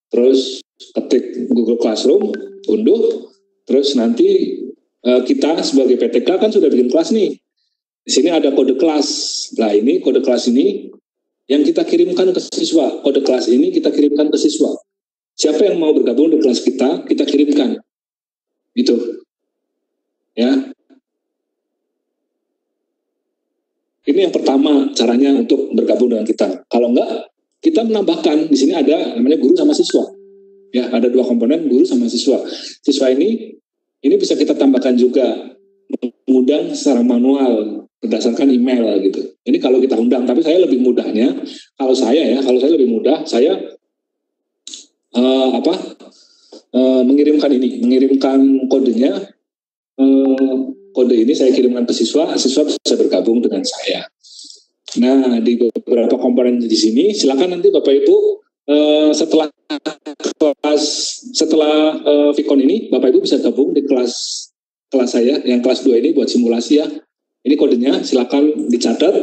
terus ketik Google Classroom, unduh, terus nanti kita sebagai PTK kan sudah bikin kelas nih. Di sini ada kode kelas. Nah ini kode kelas ini yang kita kirimkan ke siswa. Kode kelas ini kita kirimkan ke siswa. Siapa yang mau bergabung di kelas kita kirimkan. Gitu. Ya. Ini yang pertama caranya untuk bergabung dengan kita. Kalau enggak, kita menambahkan di sini ada namanya guru sama siswa. Ya, ada 2 komponen, guru sama siswa. Siswa ini bisa kita tambahkan juga mengundang secara manual berdasarkan email gitu. Ini kalau kita undang, tapi saya lebih mudahnya kalau saya lebih mudah saya mengirimkan kodenya. Kode ini saya kirimkan ke siswa bisa bergabung dengan saya. Nah, di beberapa komponen di sini, silakan nanti Bapak Ibu setelah Vicon ini, Bapak Ibu bisa gabung di kelas saya, yang kelas 2 ini buat simulasi ya. Ini kodenya, silakan dicatat.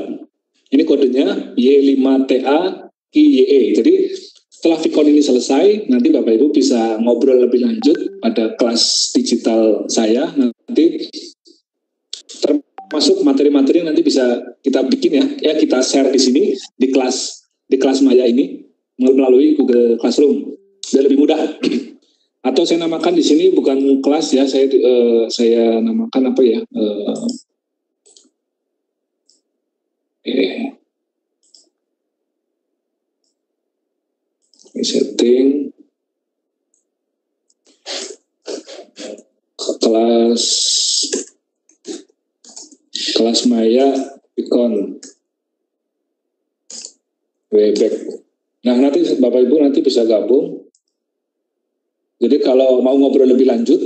Ini kodenya Y5TA KYE. Jadi setelah Vicon ini selesai, nanti Bapak Ibu bisa ngobrol lebih lanjut pada kelas digital saya. Nanti termasuk materi-materi yang nanti bisa kita bikin ya kita share di sini di kelas Maya ini melalui Google Classroom biar lebih mudah. Atau saya namakan di sini bukan kelas ya, saya namakan apa ya? Setting kelas Maya Vicon Webex. Nah, nanti Bapak Ibu nanti bisa gabung. Jadi kalau mau ngobrol lebih lanjut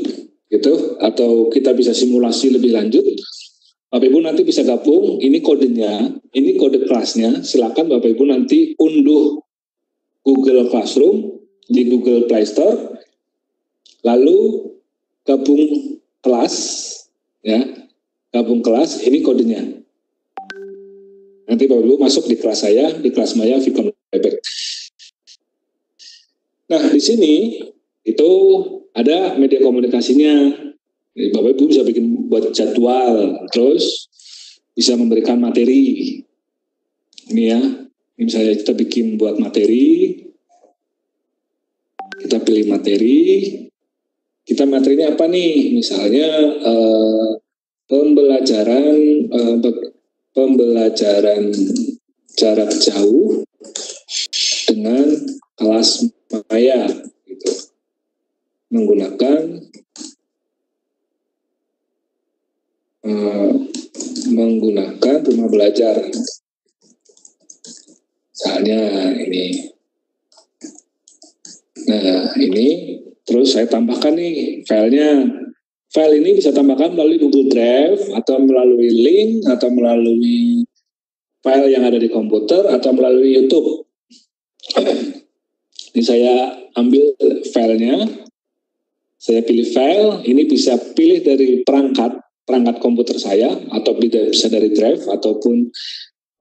gitu atau kita bisa simulasi lebih lanjut, Bapak Ibu nanti bisa gabung. Ini kodenya, ini kode kelasnya. Silakan Bapak Ibu nanti unduh Google Classroom di Google Play Store, lalu gabung kelas, ya, gabung kelas. Ini kodenya. Nanti Bapak Ibu masuk di kelas saya, di kelas Maya Vicon Webex. Nah, di sini itu ada media komunikasinya. Jadi, Bapak Ibu bisa buat jadwal, terus bisa memberikan materi. Ini ya. Ini misalnya kita bikin buat materi, kita pilih materi, kita materinya apa nih? Misalnya pembelajaran jarak jauh dengan kelas Maya, gitu, menggunakan rumah belajar. Misalnya ini. Nah, ini terus saya tambahkan nih filenya. File ini bisa tambahkan melalui Google Drive atau melalui link atau melalui file yang ada di komputer atau melalui YouTube. Ini saya ambil filenya. Saya pilih file, ini bisa pilih dari perangkat komputer saya atau bisa dari drive ataupun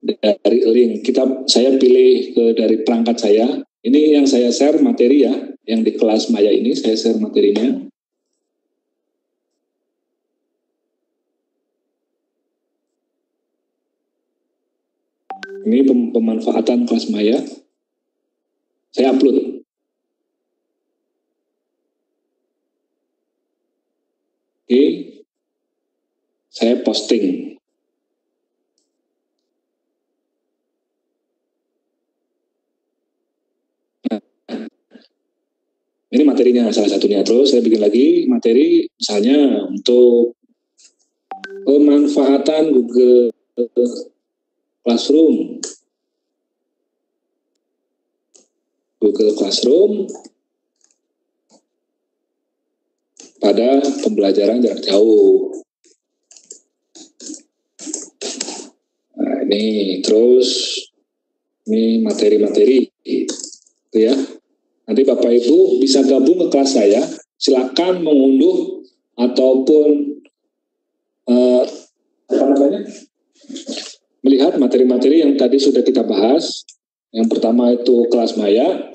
dari link. Saya pilih dari perangkat saya. Ini yang saya share materi ya, yang di kelas Maya ini saya share materinya. Ini pemanfaatan kelas Maya. Saya upload. Oke. Saya posting. Ini materinya salah satunya. Terus saya bikin lagi materi misalnya untuk pemanfaatan Google Classroom. Google Classroom pada pembelajaran jarak jauh. Nah, ini terus ini materi-materi itu ya. Nanti Bapak Ibu bisa gabung ke kelas saya, silakan mengunduh ataupun melihat materi-materi yang tadi sudah kita bahas. Yang pertama itu kelas Maya,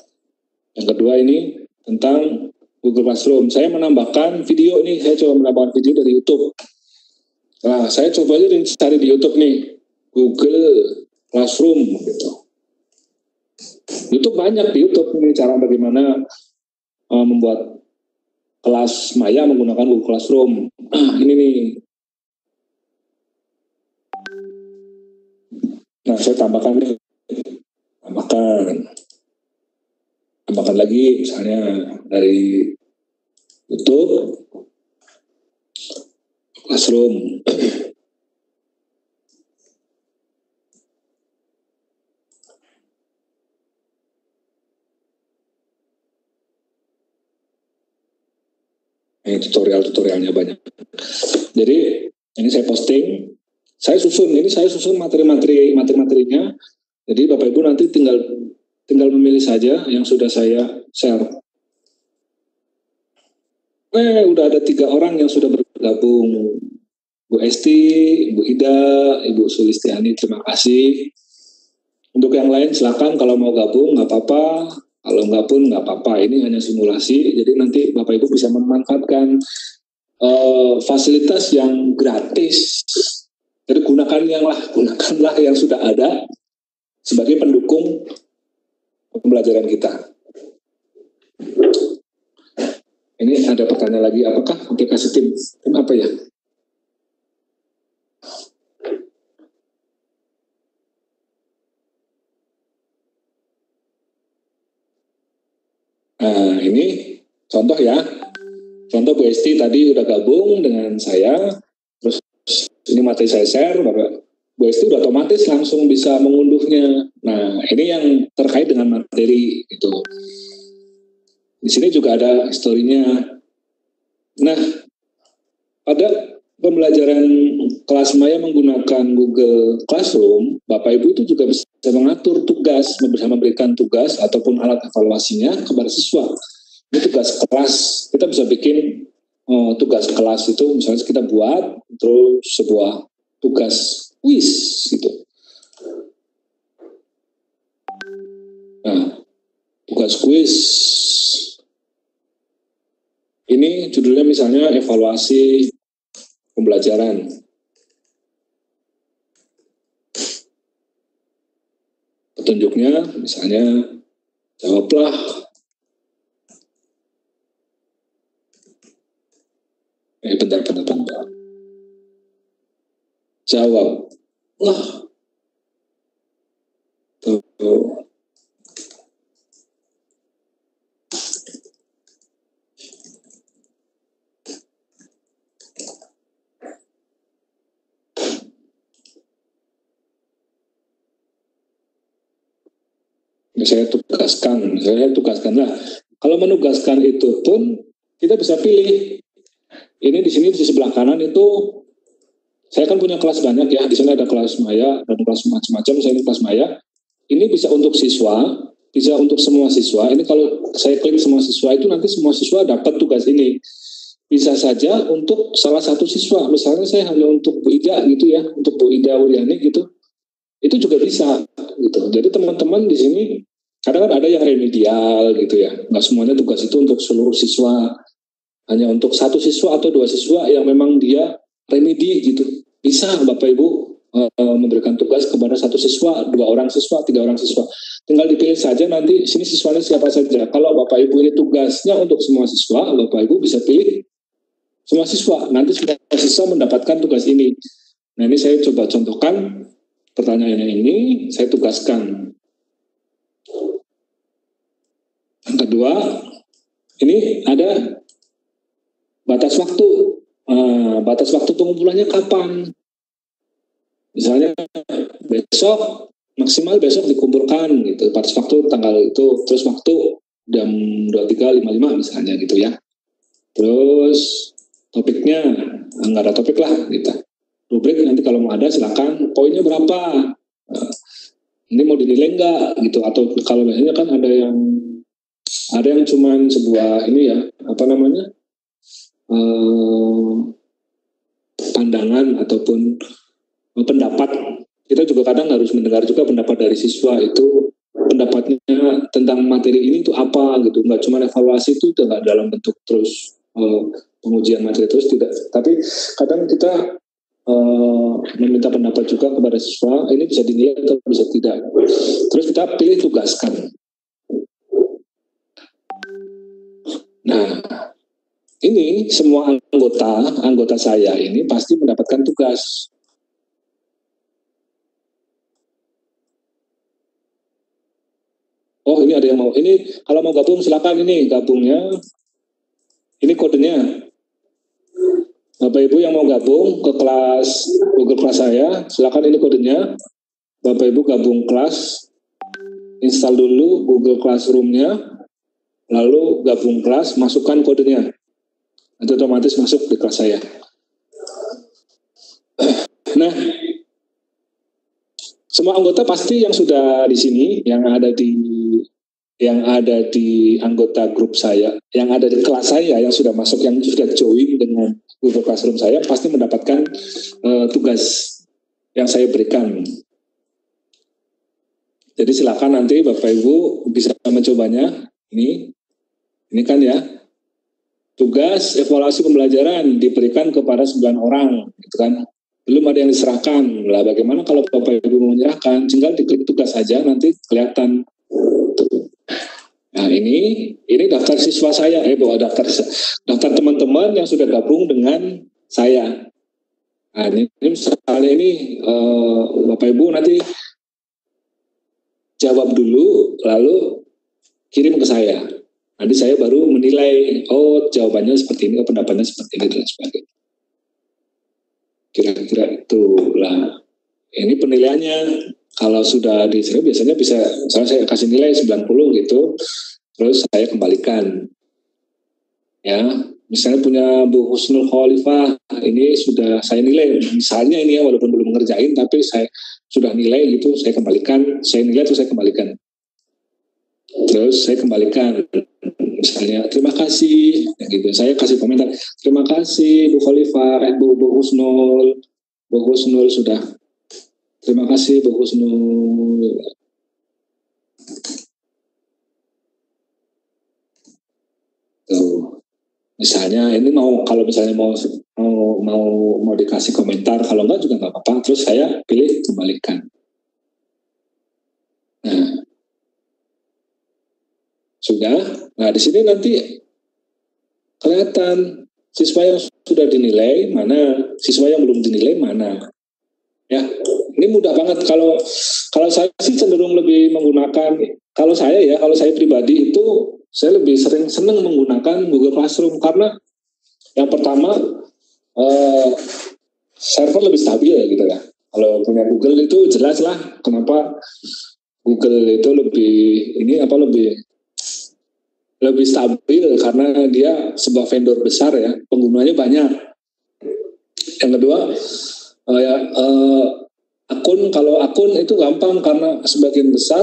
yang kedua ini tentang Google Classroom. Saya menambahkan video nih, saya coba menambahkan video dari YouTube. Nah, saya coba aja cari di YouTube nih, Google Classroom gitu. YouTube banyak di YouTube ini cara bagaimana membuat kelas maya menggunakan Google Classroom. Ini nih. Nah, saya tambahkan lagi misalnya dari YouTube Classroom. Ini tutorialnya banyak. Jadi ini saya posting, saya susun materi-materinya. Jadi Bapak Ibu nanti tinggal memilih saja yang sudah saya share. Udah ada 3 orang yang sudah bergabung. Bu Esti, Ibu Ida, Ibu Sulistiani, terima kasih. Untuk yang lain silakan kalau mau gabung nggak apa-apa. Kalau nggak pun nggak apa-apa, ini hanya simulasi, jadi nanti Bapak Ibu bisa memanfaatkan fasilitas yang gratis. Jadi gunakanlah yang sudah ada sebagai pendukung pembelajaran kita. Ini ada pertanyaan lagi, apakah aplikasi tim apa ya? Nah, ini contoh ya. Contoh Bu Esti tadi udah gabung dengan saya. Terus ini materi saya share, Bapak Bu Esti udah otomatis langsung bisa mengunduhnya. Nah, ini yang terkait dengan materi itu. Di sini juga ada historinya. Nah, pada pembelajaran kelas maya menggunakan Google Classroom, Bapak Ibu itu juga bisa mengatur tugas, bisa memberikan tugas ataupun alat evaluasinya kepada siswa. Ini tugas kelas, kita bisa bikin tugas kelas itu misalnya kita buat terus sebuah tugas kuis gitu. Nah, tugas kuis ini judulnya misalnya evaluasi pembelajaran. Petunjuknya misalnya jawablah bentar. Jawablah. Tuh. Saya tugaskan lah. Kalau menugaskan itu pun kita bisa pilih. Ini di sini di sebelah kanan itu saya kan punya kelas banyak ya. Di sini ada kelas maya dan kelas macam-macam. Saya ini kelas maya. Ini bisa untuk siswa, bisa untuk semua siswa. Ini kalau saya klik semua siswa itu nanti semua siswa dapat tugas ini. Bisa saja untuk salah satu siswa. Misalnya saya hanya untuk Bu Ida gitu ya, untuk Bu Ida Wuliani gitu. Itu juga bisa gitu. Jadi teman-teman di sini kadang kan ada yang remedial gitu ya. Nggak semuanya tugas itu untuk seluruh siswa. Hanya untuk satu siswa atau 2 siswa yang memang dia remedi gitu. Bisa Bapak Ibu memberikan tugas kepada 1 siswa, 2 orang siswa, 3 orang siswa. Tinggal dipilih saja nanti sini siswanya siapa saja. Kalau Bapak Ibu ini tugasnya untuk semua siswa, Bapak Ibu bisa pilih semua siswa. Nanti semua siswa mendapatkan tugas ini. Nah, ini saya coba contohkan pertanyaannya ini, saya tugaskan. Yang kedua, ini ada batas waktu. Batas waktu pengumpulannya kapan? Misalnya besok, maksimal besok dikumpulkan gitu. Batas waktu tanggal itu, terus waktu jam 23.55 misalnya gitu ya. Terus topiknya nggak ada topik lah gitu. Rubrik nanti kalau mau ada silakan. Poinnya berapa? Ini mau dinilai nggak gitu? Atau kalau biasanya kan ada yang cuman sebuah ini ya pandangan ataupun pendapat. Kita juga kadang harus mendengar juga pendapat dari siswa itu pendapatnya tentang materi ini itu apa gitu. Nggak cuma evaluasi itu nggak dalam bentuk terus pengujian materi terus tidak. Tapi kadang kita meminta pendapat juga kepada siswa. Ini bisa dinilai atau bisa tidak. Terus kita pilih tugaskan. Nah, ini semua anggota saya ini pasti mendapatkan tugas. Oh, ini ada yang mau. Ini kalau mau gabung silakan, ini gabungnya. Ini kodenya. Bapak Ibu yang mau gabung ke kelas Google Class saya, silakan, ini kodenya. Bapak Ibu gabung kelas, install dulu Google Classroom-nya, lalu gabung kelas, masukkan kodenya. Nanti otomatis masuk di kelas saya. Nah, semua anggota pasti yang sudah di sini, yang ada di anggota grup saya, yang ada di kelas saya, yang sudah masuk, yang sudah join dengan Google Classroom saya, pasti mendapatkan tugas yang saya berikan. Jadi silakan nanti Bapak Ibu bisa mencobanya. Ini kan ya, tugas evaluasi pembelajaran diberikan kepada 9 orang, gitu kan. Belum ada yang diserahkan. Lah bagaimana kalau Bapak Ibu mau menyerahkan? Tinggal diklik tugas saja, nanti kelihatan. Nah ini daftar siswa saya, daftar teman-teman yang sudah gabung dengan saya. Nah ini misalnya ini Bapak Ibu nanti jawab dulu, lalu kirim ke saya. Nanti saya baru menilai, oh jawabannya seperti ini, oh pendapatnya seperti ini, dan sebagainya. Kira-kira itulah. Ini penilaiannya. Kalau sudah diserah biasanya bisa, misalnya saya kasih nilai 90 gitu, terus saya kembalikan. Ya, misalnya punya Bu Husnul Khalifah, ini sudah saya nilai, misalnya ini ya, walaupun belum mengerjain, tapi saya sudah nilai gitu, saya kembalikan, saya nilai terus saya kembalikan. Terus saya kembalikan, misalnya terima kasih, ya gitu. Saya kasih komentar, terima kasih Bu Khalifah, Bu Husnul sudah. Terima kasih Bu Husnul. Tuh. Misalnya ini kalau misalnya mau dikasih komentar, kalau enggak juga nggak apa-apa. Terus saya pilih kembalikan. Nah, sudah. Nah di sini nanti kelihatan siswa yang sudah dinilai mana, siswa yang belum dinilai mana. Ya, ini mudah banget. Kalau saya sih cenderung lebih menggunakan, kalau saya pribadi itu saya lebih senang menggunakan Google Classroom karena yang pertama server lebih stabil gitu ya. Kalau punya Google itu jelas lah kenapa Google itu lebih stabil karena dia sebuah vendor besar ya, penggunanya banyak. Yang kedua kalau akun itu gampang karena sebagian besar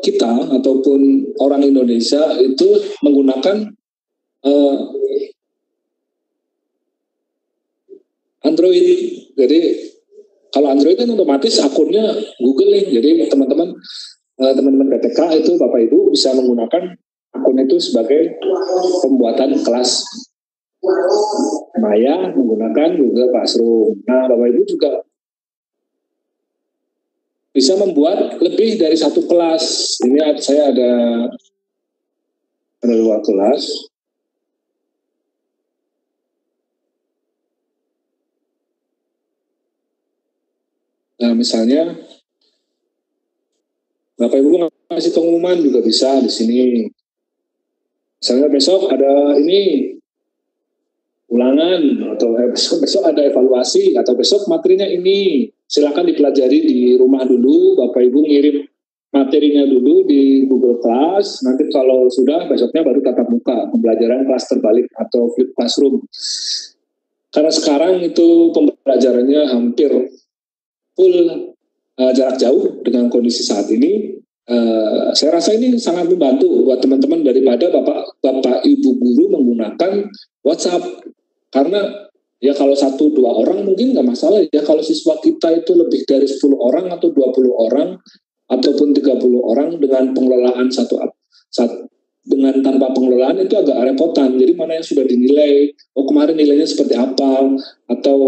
kita ataupun orang Indonesia itu menggunakan Android. Jadi kalau Android kan otomatis akunnya Google nih. Jadi teman-teman PTK itu Bapak Ibu bisa menggunakan akun itu sebagai pembuatan kelas Maya menggunakan Google Classroom. Nah, Bapak Ibu juga bisa membuat lebih dari satu kelas. Ini saya ada 2 kelas. Nah, misalnya Bapak Ibu ngasih pengumuman juga bisa di sini. Misalnya besok ada ini ulangan atau besok ada evaluasi atau besok materinya ini, silakan dipelajari di rumah dulu. Bapak Ibu ngirim materinya dulu di Google Class, nanti kalau sudah besoknya baru tatap muka pembelajaran kelas terbalik atau flip classroom. Karena sekarang itu pembelajarannya hampir full jarak jauh dengan kondisi saat ini. Saya rasa ini sangat membantu buat teman-teman daripada bapak ibu guru menggunakan WhatsApp, karena ya kalau 1-2 orang mungkin nggak masalah ya. Kalau siswa kita itu lebih dari 10 orang atau 20 orang ataupun 30 orang dengan pengelolaan dengan tanpa pengelolaan itu agak repotan. Jadi mana yang sudah dinilai, kemarin nilainya seperti apa, atau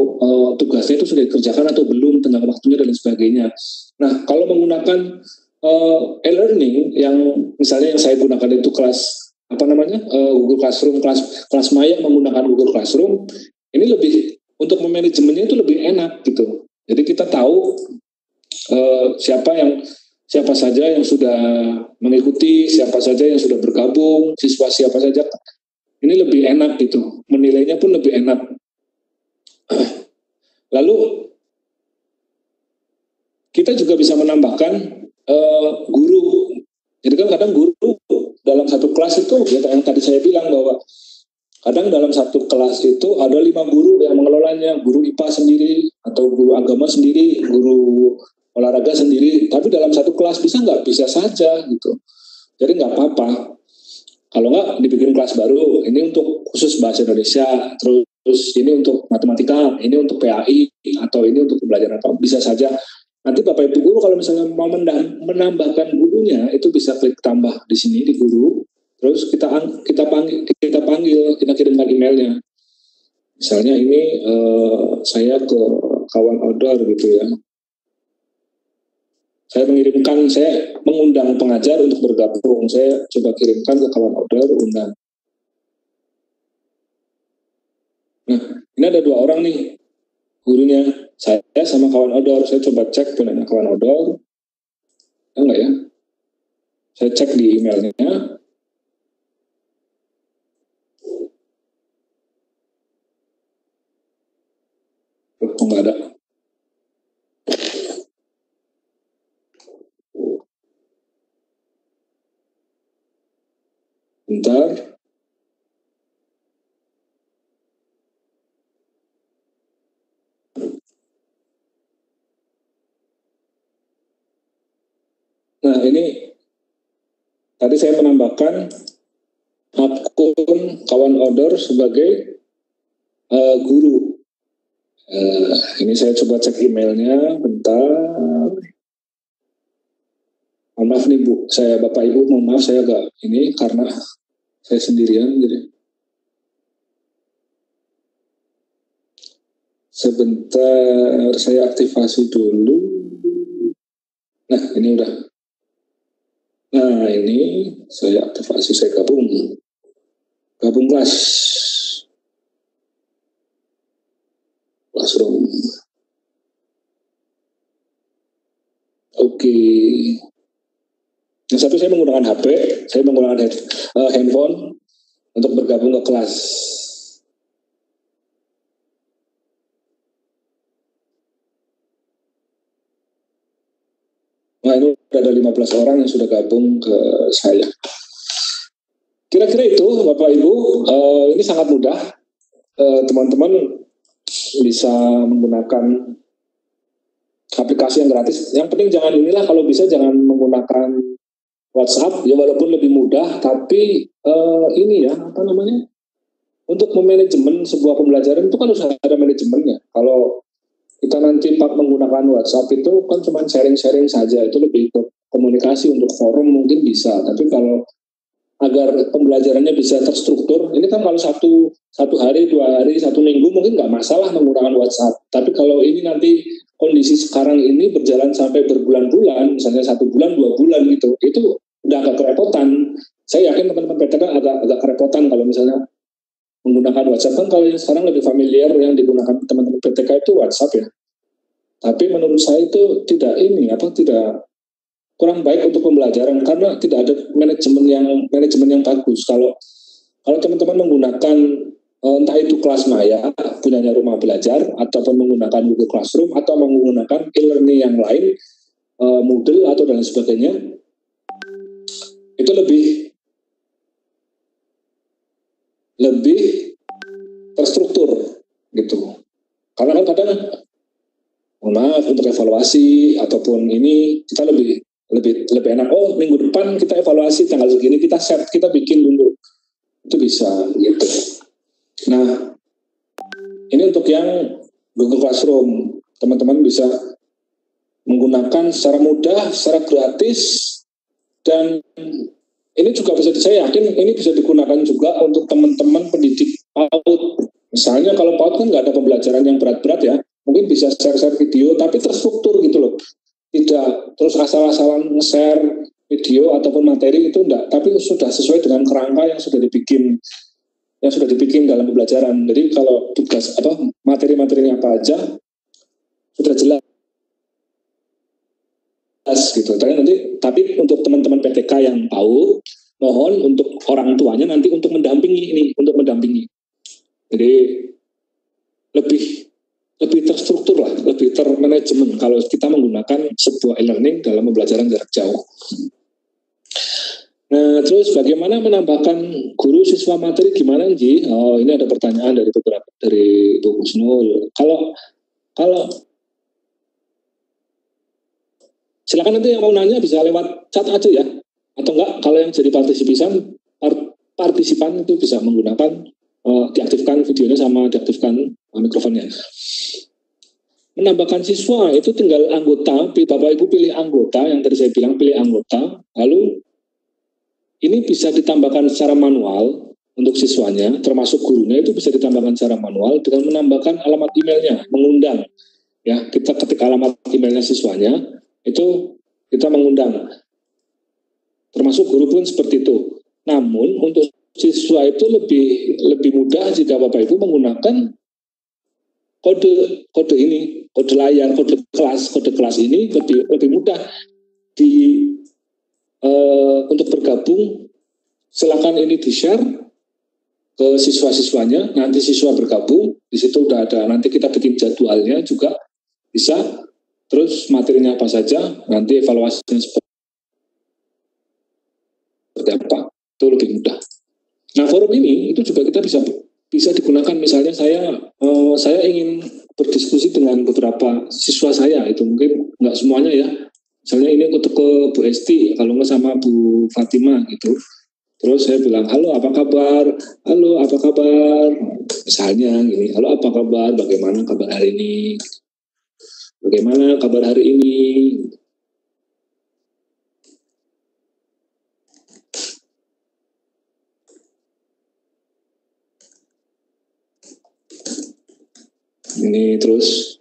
tugasnya itu sudah dikerjakan atau belum, tenggang waktunya dan sebagainya. Nah, kalau menggunakan e-learning yang misalnya yang saya gunakan itu kelas Google Classroom, kelas maya menggunakan Google Classroom, ini lebih untuk memanajemennya itu lebih enak gitu. Jadi kita tahu siapa saja yang sudah mengikuti, siapa saja yang sudah bergabung, siswa siapa saja. Ini lebih enak gitu, menilainya pun lebih enak. Lalu kita juga bisa menambahkan guru. Jadi kan kadang guru dalam satu kelas itu, yang tadi saya bilang bahwa kadang dalam satu kelas itu ada 5 guru yang mengelolanya, guru IPA sendiri, atau guru agama sendiri, guru olahraga sendiri, tapi dalam satu kelas bisa nggak? Bisa saja gitu. Jadi nggak apa-apa. Kalau nggak dibikin kelas baru, ini untuk khusus bahasa Indonesia, terus ini untuk matematika, ini untuk PAI, atau ini untuk pembelajaran apa, bisa saja. Nanti Bapak Ibu guru kalau misalnya mau menambahkan gurunya, itu bisa klik tambah di sini di guru, terus kita panggil, kita kirimkan emailnya. Misalnya ini saya ke kawan outdoor gitu ya. Saya mengundang pengajar untuk bergabung. Saya coba kirimkan ke kawan outdoor, undang. Nah, ini ada 2 orang nih gurunya, saya sama kawan outdoor. Saya coba cek punyanya kawan outdoor, enggak ya? Saya cek di emailnya, enggak ada. Bentar. Nah, ini tadi saya menambahkan akun kawan outdoor sebagai guru. Ini saya coba cek emailnya, bentar. Mohon maaf nih Bu, Bapak Ibu, mohon maaf saya agak ini karena saya sendirian, jadi sebentar saya aktifasi dulu. Nah, ini udah. Nah, ini saya aktifasi, saya gabung kelas Classroom. Oke. Yang satu saya menggunakan HP, saya menggunakan handphone untuk bergabung ke kelas. Nah, ini ada 15 orang yang sudah gabung ke saya. Kira-kira itu Bapak Ibu, ini sangat mudah. Teman-teman bisa menggunakan aplikasi yang gratis. Yang penting kalau bisa jangan menggunakan WhatsApp, ya walaupun lebih mudah, tapi untuk memanajemen sebuah pembelajaran itu kan harus ada manajemennya. Kalau kita nanti menggunakan WhatsApp itu kan cuma sharing-sharing saja, itu lebih ke komunikasi, untuk forum mungkin bisa, tapi kalau agar pembelajarannya bisa terstruktur, ini kan kalau satu hari, 2 hari, 1 minggu mungkin nggak masalah menggunakan WhatsApp, tapi kalau ini nanti kondisi sekarang ini berjalan sampai berbulan-bulan, misalnya 1 bulan, 2 bulan gitu, itu udah agak kerepotan. Saya yakin teman-teman PTK agak kerepotan kalau misalnya menggunakan WhatsApp. Kan kalau yang sekarang lebih familiar yang digunakan teman-teman PTK itu WhatsApp ya. Tapi menurut saya itu tidak kurang baik untuk pembelajaran karena tidak ada manajemen yang bagus. Kalau teman-teman menggunakan entah itu kelas maya punyanya Rumah Belajar, ataupun menggunakan Google Classroom, atau menggunakan e-learning yang lain, Moodle atau dan sebagainya, itu lebih terstruktur gitu. Karena kan kadang untuk evaluasi ataupun ini kita lebih enak, minggu depan kita evaluasi tanggal segini, kita bikin dulu, itu bisa gitu. Nah, ini untuk yang Google Classroom, teman-teman bisa menggunakan secara mudah, secara gratis, dan ini juga saya yakin ini bisa digunakan juga untuk teman-teman pendidik PAUD. Misalnya kalau PAUD kan nggak ada pembelajaran yang berat-berat ya, mungkin bisa share video, tapi terstruktur gitu loh. Tidak terus asal-asalan nge-share video ataupun materi itu enggak, tapi sudah sesuai dengan kerangka yang sudah dibikin dalam pembelajaran. Jadi kalau tugas materi-materinya apa aja sudah jelas gitu. Tapi untuk teman-teman PTK yang tahu, mohon untuk orang tuanya nanti untuk mendampingi. Jadi lebih terstruktur lah, lebih termanajemen kalau kita menggunakan sebuah e-learning dalam pembelajaran jarak jauh. Nah, terus bagaimana menambahkan guru siswa materi gimana, Ji? Oh, ini ada pertanyaan dari Ibu Husnul. Kalau silakan nanti yang mau nanya bisa lewat chat aja ya, atau enggak kalau yang jadi partisipan itu bisa menggunakan diaktifkan videonya sama diaktifkan mikrofonnya. Menambahkan siswa itu tinggal anggota, Bapak Ibu pilih anggota, yang tadi saya bilang pilih anggota, lalu ini bisa ditambahkan secara manual untuk siswanya, termasuk gurunya itu bisa ditambahkan secara manual dengan menambahkan alamat emailnya, mengundang. Ya, kita ketik alamat emailnya siswanya, itu kita mengundang. Termasuk guru pun seperti itu. Namun untuk siswa itu lebih mudah jika Bapak Ibu menggunakan kode ini, kode layar, kode kelas ini lebih mudah untuk bergabung. Silakan ini di-share ke siswa-siswanya, nanti siswa bergabung, di situ udah ada, nanti kita bikin jadwalnya juga bisa, terus materinya apa saja, nanti evaluasinya seperti apa, itu lebih mudah. Nah, forum ini itu juga kita bisa digunakan, misalnya saya ingin berdiskusi dengan beberapa siswa saya, itu mungkin nggak semuanya ya, misalnya ini untuk ke Bu Esti, kalau nggak sama Bu Fatima gitu. Terus saya bilang, halo apa kabar, misalnya gini, halo apa kabar, bagaimana kabar hari ini, ini terus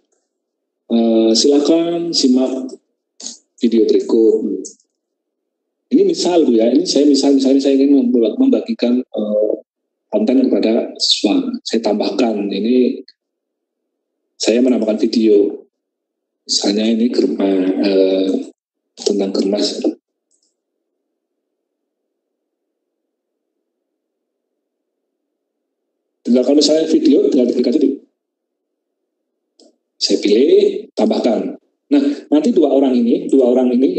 silakan simak video berikut. Ini misal Bu ya, ini misalnya saya ingin membagikan konten kepada siswa. Saya tambahkan, ini saya menambahkan video. Misalnya ini tentang germas. Tinggal kalau misalnya video, tinggal klik aja. Saya pilih, tambahkan. Nah, nanti dua orang ini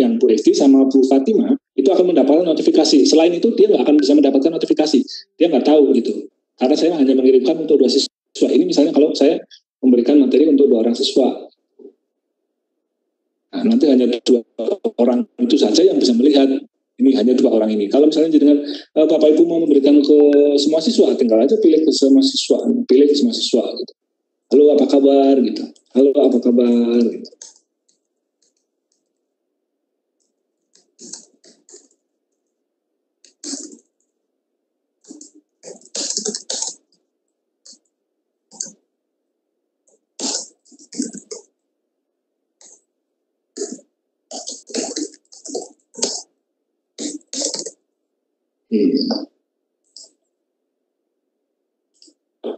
yang Bu Esti sama Bu Fatima itu akan mendapatkan notifikasi. Selain itu dia nggak akan bisa mendapatkan notifikasi. Dia nggak tahu gitu. Karena saya hanya mengirimkan untuk 2 siswa. Ini misalnya kalau saya memberikan materi untuk 2 orang siswa. Nah, nanti hanya 2 orang itu saja yang bisa melihat. Ini hanya 2 orang ini. Kalau misalnya dengan Bapak Ibu mau memberikan ke semua siswa, tinggal aja pilih ke semua siswa gitu. Halo apa kabar gitu. Halo apa kabar gitu.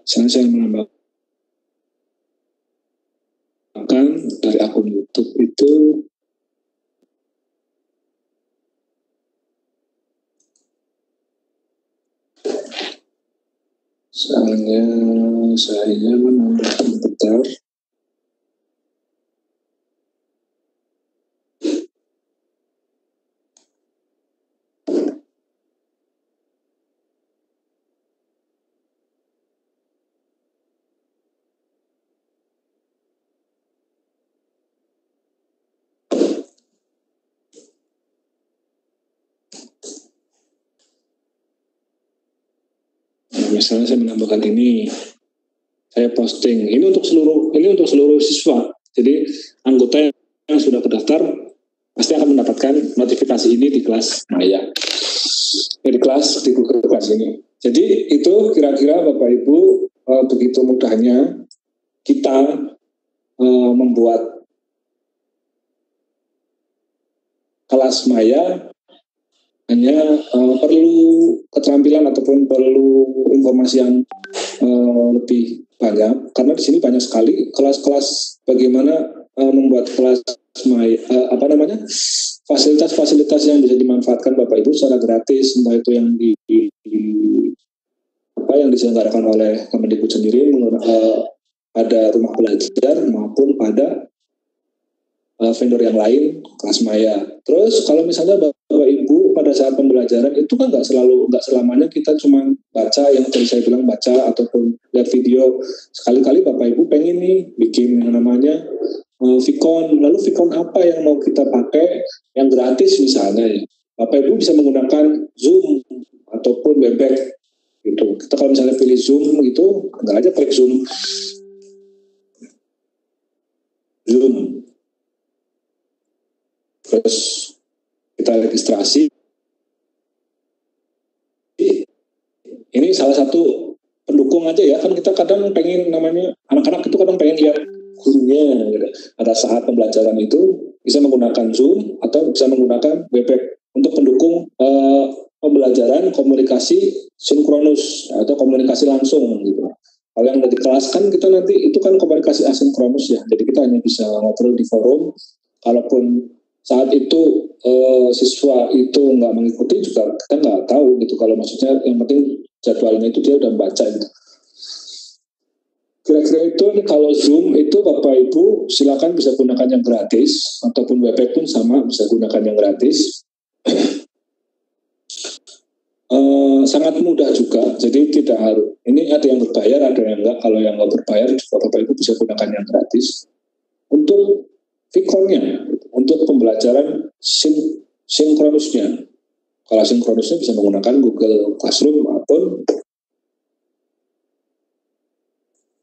Saya menambahkan dari akun YouTube itu saya menambahkan bentar. Misalnya saya menambahkan ini, saya posting ini untuk seluruh siswa. Jadi anggota yang sudah terdaftar pasti akan mendapatkan notifikasi ini di kelas Maya, di Google Class ini. Jadi itu kira-kira Bapak Ibu begitu mudahnya kita membuat kelas Maya perlu keterampilan ataupun perlu informasi yang lebih banyak, karena di sini banyak sekali kelas-kelas bagaimana membuat kelas fasilitas-fasilitas yang bisa dimanfaatkan Bapak Ibu secara gratis, entah itu yang yang diselenggarakan oleh Kemendikbud sendiri pada rumah belajar maupun pada vendor yang lain, kelas maya. Terus kalau misalnya Bapak Ibu pada saat pembelajaran itu kan nggak selamanya kita cuma baca, yang tadi saya bilang baca ataupun lihat video. Sekali-kali Bapak Ibu pengen nih bikin yang namanya Vicon. Lalu Vicon apa yang mau kita pakai yang gratis misalnya ya. Bapak Ibu bisa menggunakan Zoom ataupun Webex gitu. Kita kalau misalnya pilih Zoom gitu, nggak aja klik Zoom. Terus kita registrasi. Ini salah satu pendukung aja ya, kan kita kadang pengen namanya anak-anak itu kadang pengen lihat gurunya gitu. Pada saat pembelajaran itu bisa menggunakan Zoom atau bisa menggunakan Webex untuk pendukung pembelajaran komunikasi sinkronus atau komunikasi langsung gitu. Kalau yang di kelas kan kita nanti itu kan komunikasi asinkronus ya, jadi kita hanya bisa ngobrol di forum. Kalaupun saat itu siswa itu nggak mengikuti juga kita nggak tahu gitu. Kalau maksudnya yang penting jadwalnya itu dia udah baca gitu. Kira-kira itu kalau Zoom itu Bapak Ibu silakan bisa gunakan yang gratis, ataupun Webex pun sama bisa gunakan yang gratis. Sangat mudah juga, jadi tidak harus. Ini ada yang berbayar, ada yang enggak. Kalau yang nggak berbayar juga Bapak Ibu bisa gunakan yang gratis. Untuk Vicon-nya, untuk pembelajaran sinkronusnya. Kalau sinkronusnya bisa menggunakan Google Classroom maupun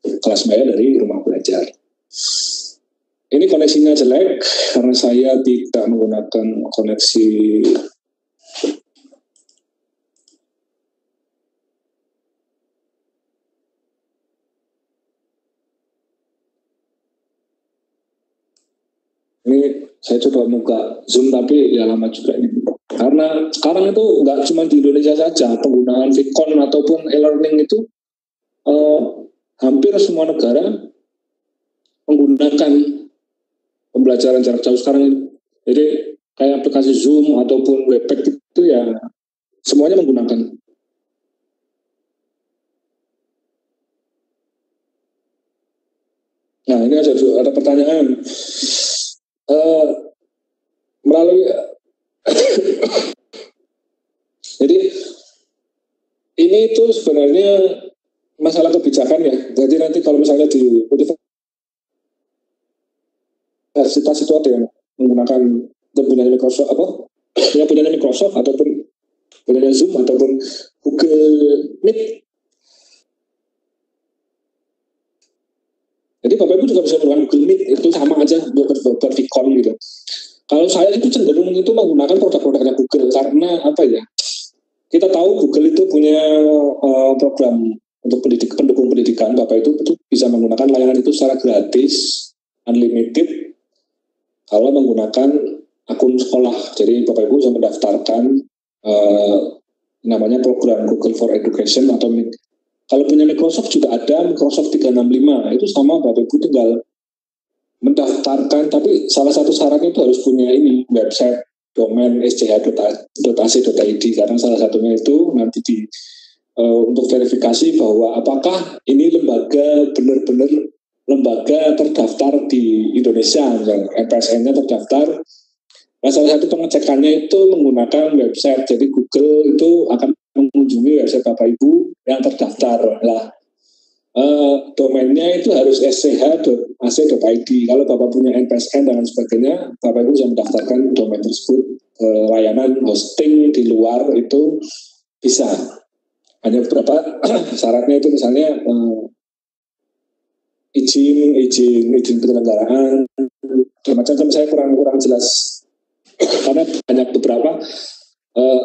kelas maya dari rumah belajar. Ini koneksinya jelek karena saya tidak menggunakan koneksi ini. Saya coba buka Zoom tapi ya lama juga ini. Karena sekarang itu nggak cuma di Indonesia saja, penggunaan Vicon ataupun e-learning itu hampir semua negara menggunakan pembelajaran jarak jauh sekarang ini. Jadi kayak aplikasi Zoom ataupun Webex itu ya semuanya menggunakan. Nah ini ada pertanyaan. Melalui jadi ini itu sebenarnya masalah kebijakan ya. Jadi nanti kalau misalnya di universitas itu ada yang menggunakan punya Microsoft yang punya Microsoft ataupun punya Zoom ataupun Google Meet. Jadi Bapak Ibu juga bisa menggunakan Google Meet, itu sama aja buat Vicon gitu. Kalau saya itu cenderung itu menggunakan produk-produknya Google karena apa ya? Kita tahu Google itu punya program untuk pendukung pendidikan. Bapak itu bisa menggunakan layanan itu secara gratis, unlimited, kalau menggunakan akun sekolah. Jadi Bapak Ibu bisa mendaftarkan namanya program Google for Education atau kalau punya Microsoft juga ada Microsoft 365. Itu sama Bapak Ibu tinggal mendaftarkan, tapi salah satu syaratnya itu harus punya ini website domain sch.ac.id karena salah satunya itu nanti untuk verifikasi bahwa apakah ini lembaga benar-benar lembaga terdaftar di Indonesia, misalnya MPSN-nya terdaftar. Nah, salah satu pengecekannya itu menggunakan website. Jadi Google itu akan mengunjungi website Bapak Ibu yang terdaftar. Lah, domainnya itu harus sch.ac.id. Kalau Bapak punya MPSN dan sebagainya, Bapak Ibu bisa mendaftarkan domain tersebut ke layanan hosting di luar itu bisa. Hanya beberapa syaratnya itu misalnya izin penyelenggaraan, macam-macam. Saya kurang jelas karena banyak beberapa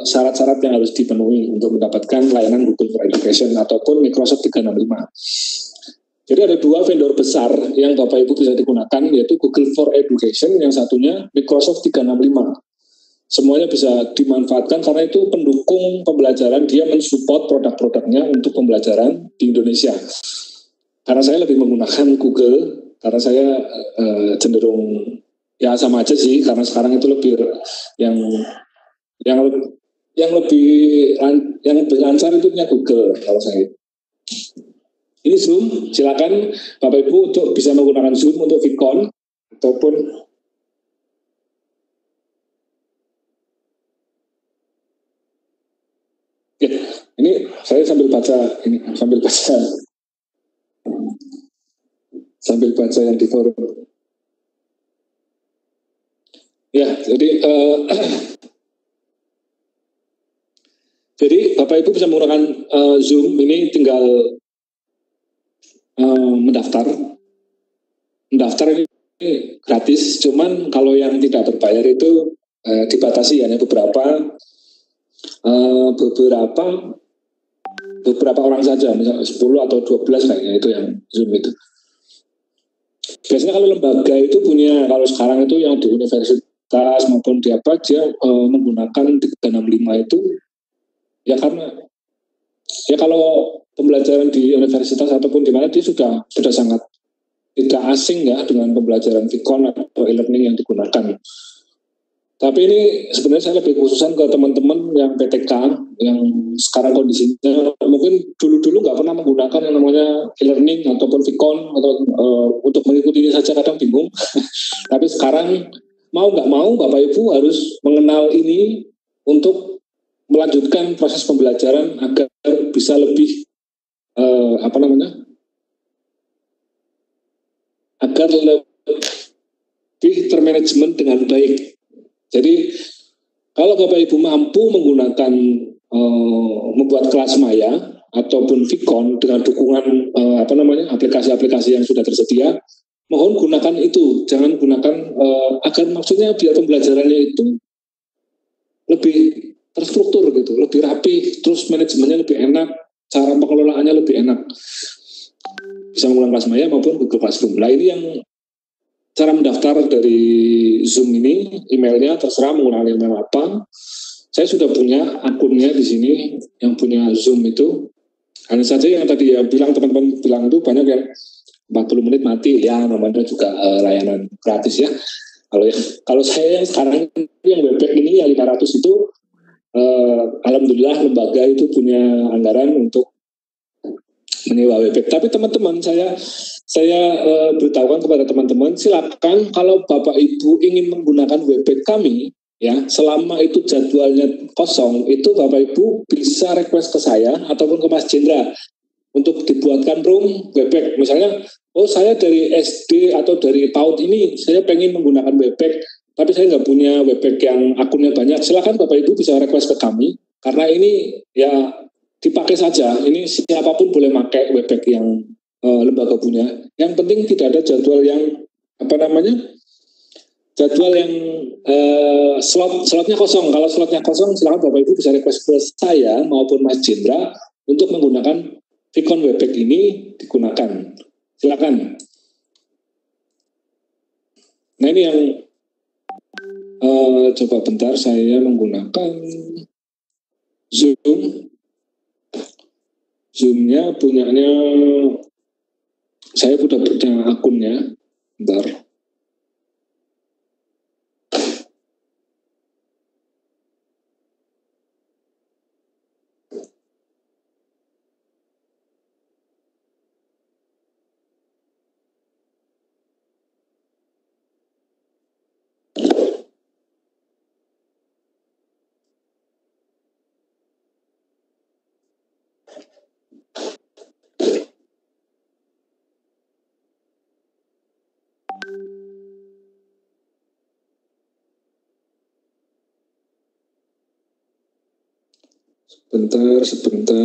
syarat-syarat yang harus dipenuhi untuk mendapatkan layanan Google for Education ataupun Microsoft 365. Jadi ada dua vendor besar yang Bapak Ibu bisa digunakan, yaitu Google for Education, yang satunya Microsoft 365. semuanya bisa dimanfaatkan karena itu pendukung pembelajaran, dia mensupport produk-produknya untuk pembelajaran di Indonesia. Karena saya lebih menggunakan Google, karena saya cenderung ya sama aja sih, karena sekarang itu lebih yang lebih lancar itu punya Google kalau saya. Ini Zoom, silakan Bapak Ibu untuk bisa menggunakan Zoom untuk Vicon ataupun ya, ini saya sambil baca yang di forum. Ya, jadi Bapak Ibu bisa menggunakan Zoom ini tinggal mendaftar ini gratis, cuman kalau yang tidak berbayar itu dibatasi hanya beberapa orang saja, misalnya 10 atau 12 kayaknya itu yang Zoom itu. Biasanya kalau lembaga itu punya, kalau sekarang itu yang di universitas maupun di apa, dia menggunakan 365 itu ya karena ya kalau pembelajaran di universitas ataupun di mana dia sudah sangat tidak asing ya dengan pembelajaran Vicon atau e-learning yang digunakan. Tapi ini sebenarnya saya lebih khususan ke teman-teman yang PTK yang sekarang kondisinya mungkin dulu-dulu nggak pernah menggunakan yang namanya e-learning ataupun Vicon atau untuk mengikuti ini saja kadang bingung. Tapi sekarang mau nggak mau Bapak Ibu harus mengenal ini untuk melanjutkan proses pembelajaran agar bisa lebih agar lebih termanajemen dengan baik. Jadi kalau Bapak Ibu mampu menggunakan membuat kelas maya ataupun Vicon dengan dukungan aplikasi-aplikasi yang sudah tersedia, mohon gunakan itu. Jangan gunakan agar maksudnya biar pembelajarannya itu lebih terstruktur gitu, lebih rapi, terus manajemennya lebih enak, cara pengelolaannya lebih enak. Bisa menggunakan kelas maya maupun Google Classroom. Nah ini yang cara mendaftar dari Zoom ini, emailnya terserah menggunakan email apa. Saya sudah punya akunnya di sini, yang punya Zoom itu. Hanya saja yang tadi ya teman-teman bilang itu banyak yang 40 menit mati, ya namanya juga layanan gratis ya. Kalau saya yang sekarang yang Webex ini yang 500 itu, alhamdulillah lembaga itu punya anggaran untuk menyewa Webex. Tapi teman-teman saya beritahukan kepada teman-teman, silakan kalau Bapak Ibu ingin menggunakan Webex kami, ya selama itu jadwalnya kosong, itu Bapak Ibu bisa request ke saya ataupun ke Mas Jendra untuk dibuatkan room Webex. Misalnya, saya dari SD atau dari PAUD ini saya pengen menggunakan Webex, tapi saya nggak punya Webex yang akunnya banyak. Silakan Bapak Ibu bisa request ke kami, karena ini ya dipakai saja. Ini siapapun boleh pakai Webex yang lembaga punya. Yang penting tidak ada jadwal yang slotnya kosong. Kalau slotnya kosong, silakan Bapak Ibu bisa request ke saya maupun Mas Jendra untuk menggunakan Vicon Webex ini digunakan. Silakan. Nah ini yang coba bentar saya menggunakan Zoom. Zoom-nya punyanya saya sudah punya akunnya. Bentar. Sebentar.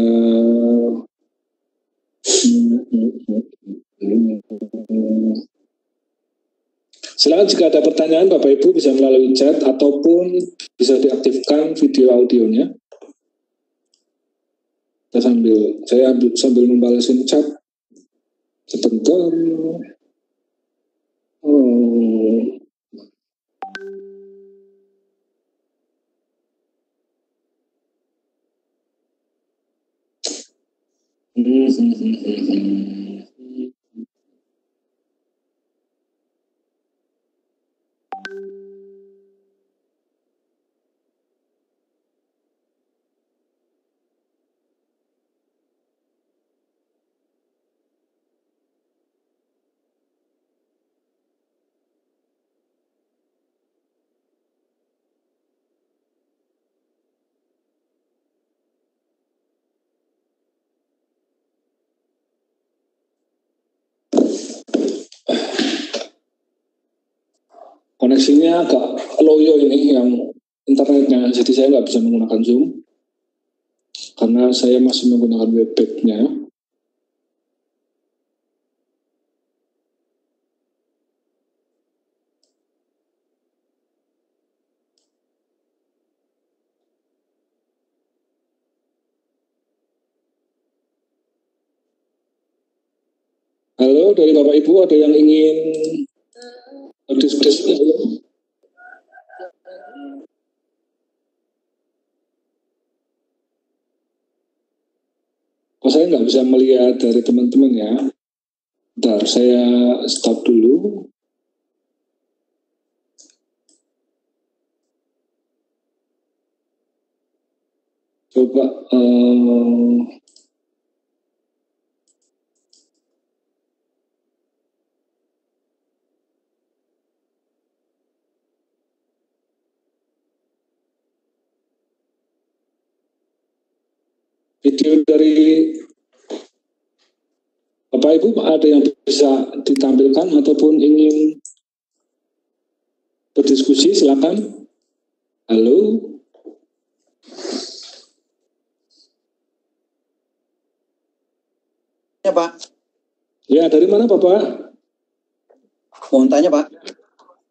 Silakan jika ada pertanyaan Bapak Ibu bisa melalui chat ataupun bisa diaktifkan video audionya. Saya sambil membalasin chat. Sebentar. Koneksinya agak loyo ini yang internetnya, jadi saya nggak bisa menggunakan Zoom karena saya masih menggunakan webpack-nya. Halo, dari Bapak Ibu ada yang ingin diskusi? Kok saya nggak bisa melihat dari teman-teman ya? Bentar, saya stop dulu. Coba video dari Bapak Ibu ada yang bisa ditampilkan ataupun ingin berdiskusi, silakan. Halo. Ya Pak. Ya, dari mana Bapak? Mohon tanya Pak.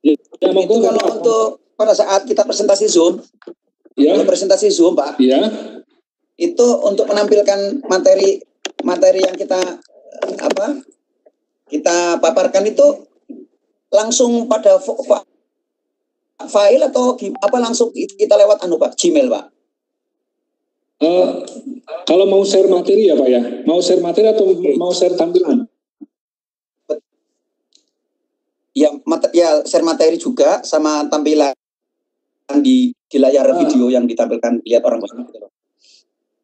Ya, monggo. Kalau untuk pada saat kita presentasi Zoom, ya. Presentasi Zoom Pak. Ya. Itu untuk menampilkan materi yang kita kita paparkan itu langsung pada file atau langsung kita lewat Pak, Gmail Pak? Kalau mau share materi ya Pak ya, mau share materi atau mau share tampilan? Ya, share materi juga sama tampilan di layar video yang ditampilkan lihat orang banyak gitu.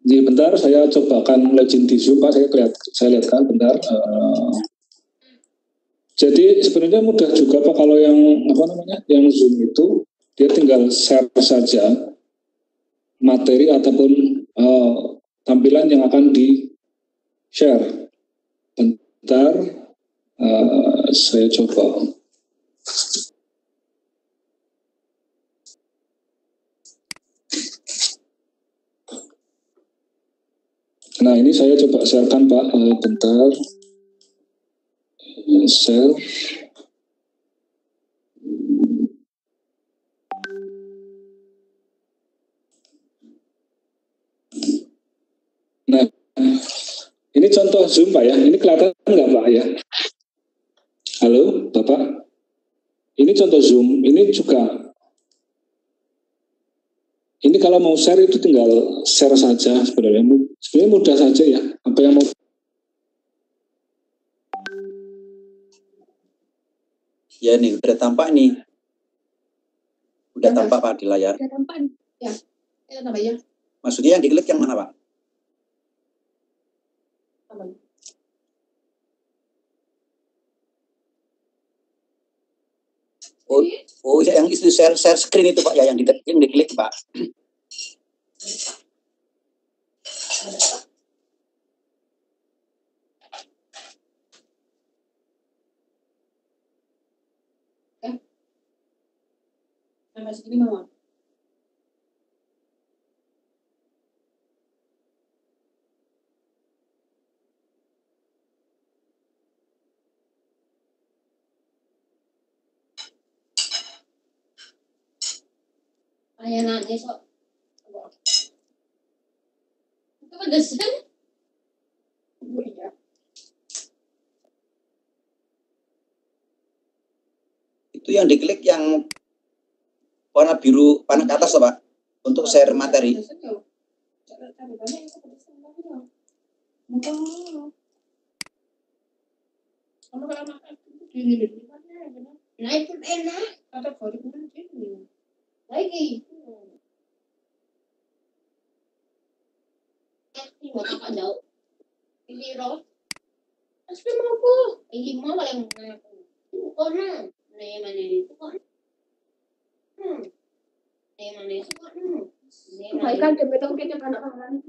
Jadi bentar, saya cobakan login di Zoom Pak, saya lihatkan bentar. Jadi sebenarnya mudah juga Pak, kalau yang yang Zoom itu dia tinggal share saja materi ataupun tampilan yang akan di share. Bentar, saya coba. Nah ini saya coba sharekan Pak, bentar. Share. Nah, ini contoh Zoom Pak ya. Ini kelihatan nggak Pak ya? Halo Bapak. Ini contoh Zoom. Ini juga. Ini kalau mau share itu tinggal share saja sebenarnya. Sebenarnya mudah saja ya. Apa yang mau? Ya nih, udah tampak nih. Udah tampak Pak di layar. Udah tampak. Ya. Itu namanya. Maksudnya yang diklik yang mana Pak? Oh, yang itu share screen itu Pak ya, yang diklik Pak. Sampai segini mau. Layanannya sok. Itu pedesan. Itu yang diklik yang warna biru panah ke atas Pak, untuk share materi. Kamu kalau makan itu dingin nah itu enak kata gorengnya dingin lagi ini mau makan jauh ini roh pasti mau po ini mau paling ini kok nah mana itu kok mana itu kok kebaikan kebetong kita anak-anak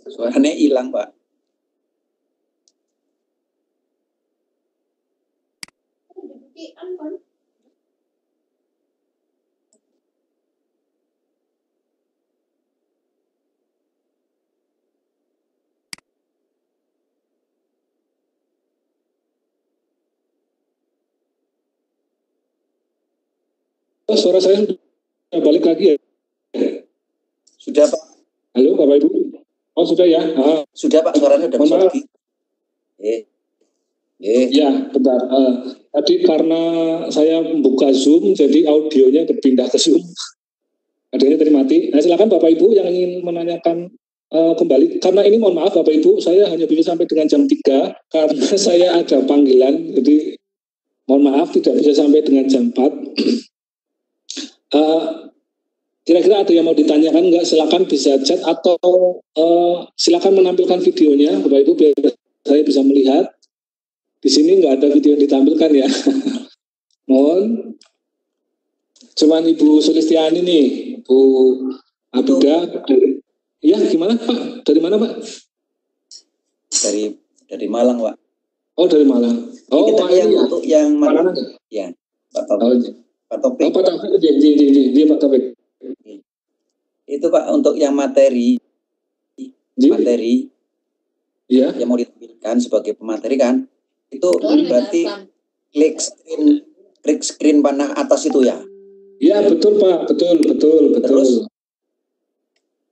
Suaranya hilang, Pak. Suara saya sudah balik lagi ya? Sudah, Pak. Halo, Bapak Ibu. Oh, sudah ya? Sudah, Pak. Suaranya sudah bisa lagi. Ya, bentar. Tadi karena saya membuka Zoom, jadi audionya berpindah ke Zoom. Adanya tadi mati. Nah, silakan Bapak Ibu yang ingin menanyakan kembali. Karena ini mohon maaf Bapak Ibu, saya hanya bisa sampai dengan jam 3 karena saya ada panggilan. Jadi mohon maaf tidak bisa sampai dengan jam 4. Kira-kira ada yang mau ditanyakan enggak? Silakan bisa chat atau silakan menampilkan videonya Bapak Ibu biar saya bisa melihat. Di sini nggak ada video yang ditampilkan ya. Mohon. Cuman Ibu Sulistiani nih, Bu Abida. Iya, gimana Pak? Dari mana Pak? Dari Malang, Pak. Oh, dari Malang. Oh, kita yang ya. Untuk yang mana? Ya, Pak Taufik. Pak Taufik. Oh, Pak Taufik. Dia Pak Taufik. Itu Pak untuk yang materi. Materi. Iya. Yang mau ditampilkan sebagai pemateri kan? Itu berarti klik screen panah atas itu ya? Iya betul Pak, betul. Terus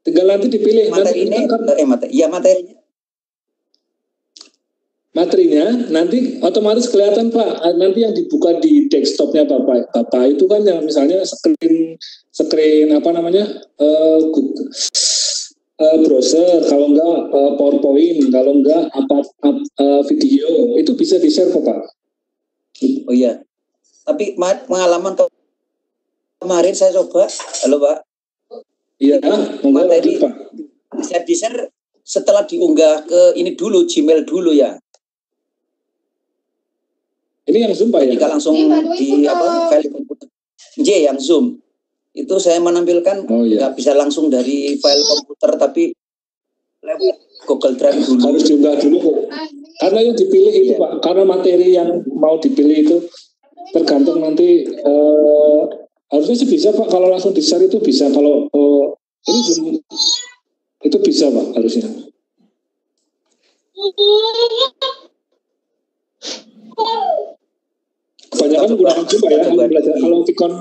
tinggal nanti dipilih materi ini materinya. Materinya nanti otomatis kelihatan Pak. Nanti yang dibuka di desktopnya Bapak itu kan yang misalnya screen apa namanya Google, browser, kalau enggak PowerPoint, kalau enggak video, itu bisa di-share kok Pak. Oh iya. Tapi pengalaman kemarin saya coba, halo Pak. Iya, materi Pak. Bisa di-share setelah diunggah ke ini dulu, Gmail dulu ya. Ini yang Zoom Pak ya? Jika langsung di file komputer. Yang Zoom. Itu saya menampilkan nggak bisa langsung dari file komputer tapi lewat Google Drive dulu. Harus diunggah dulu kok. Karena yang dipilih itu Pak, karena materi yang mau dipilih itu tergantung nanti harusnya sih bisa Pak, kalau langsung di-share itu bisa, kalau ini Zoom itu bisa Pak harusnya. Kebanyakan menggunakan Zoom Pak ya, kalau Vicon.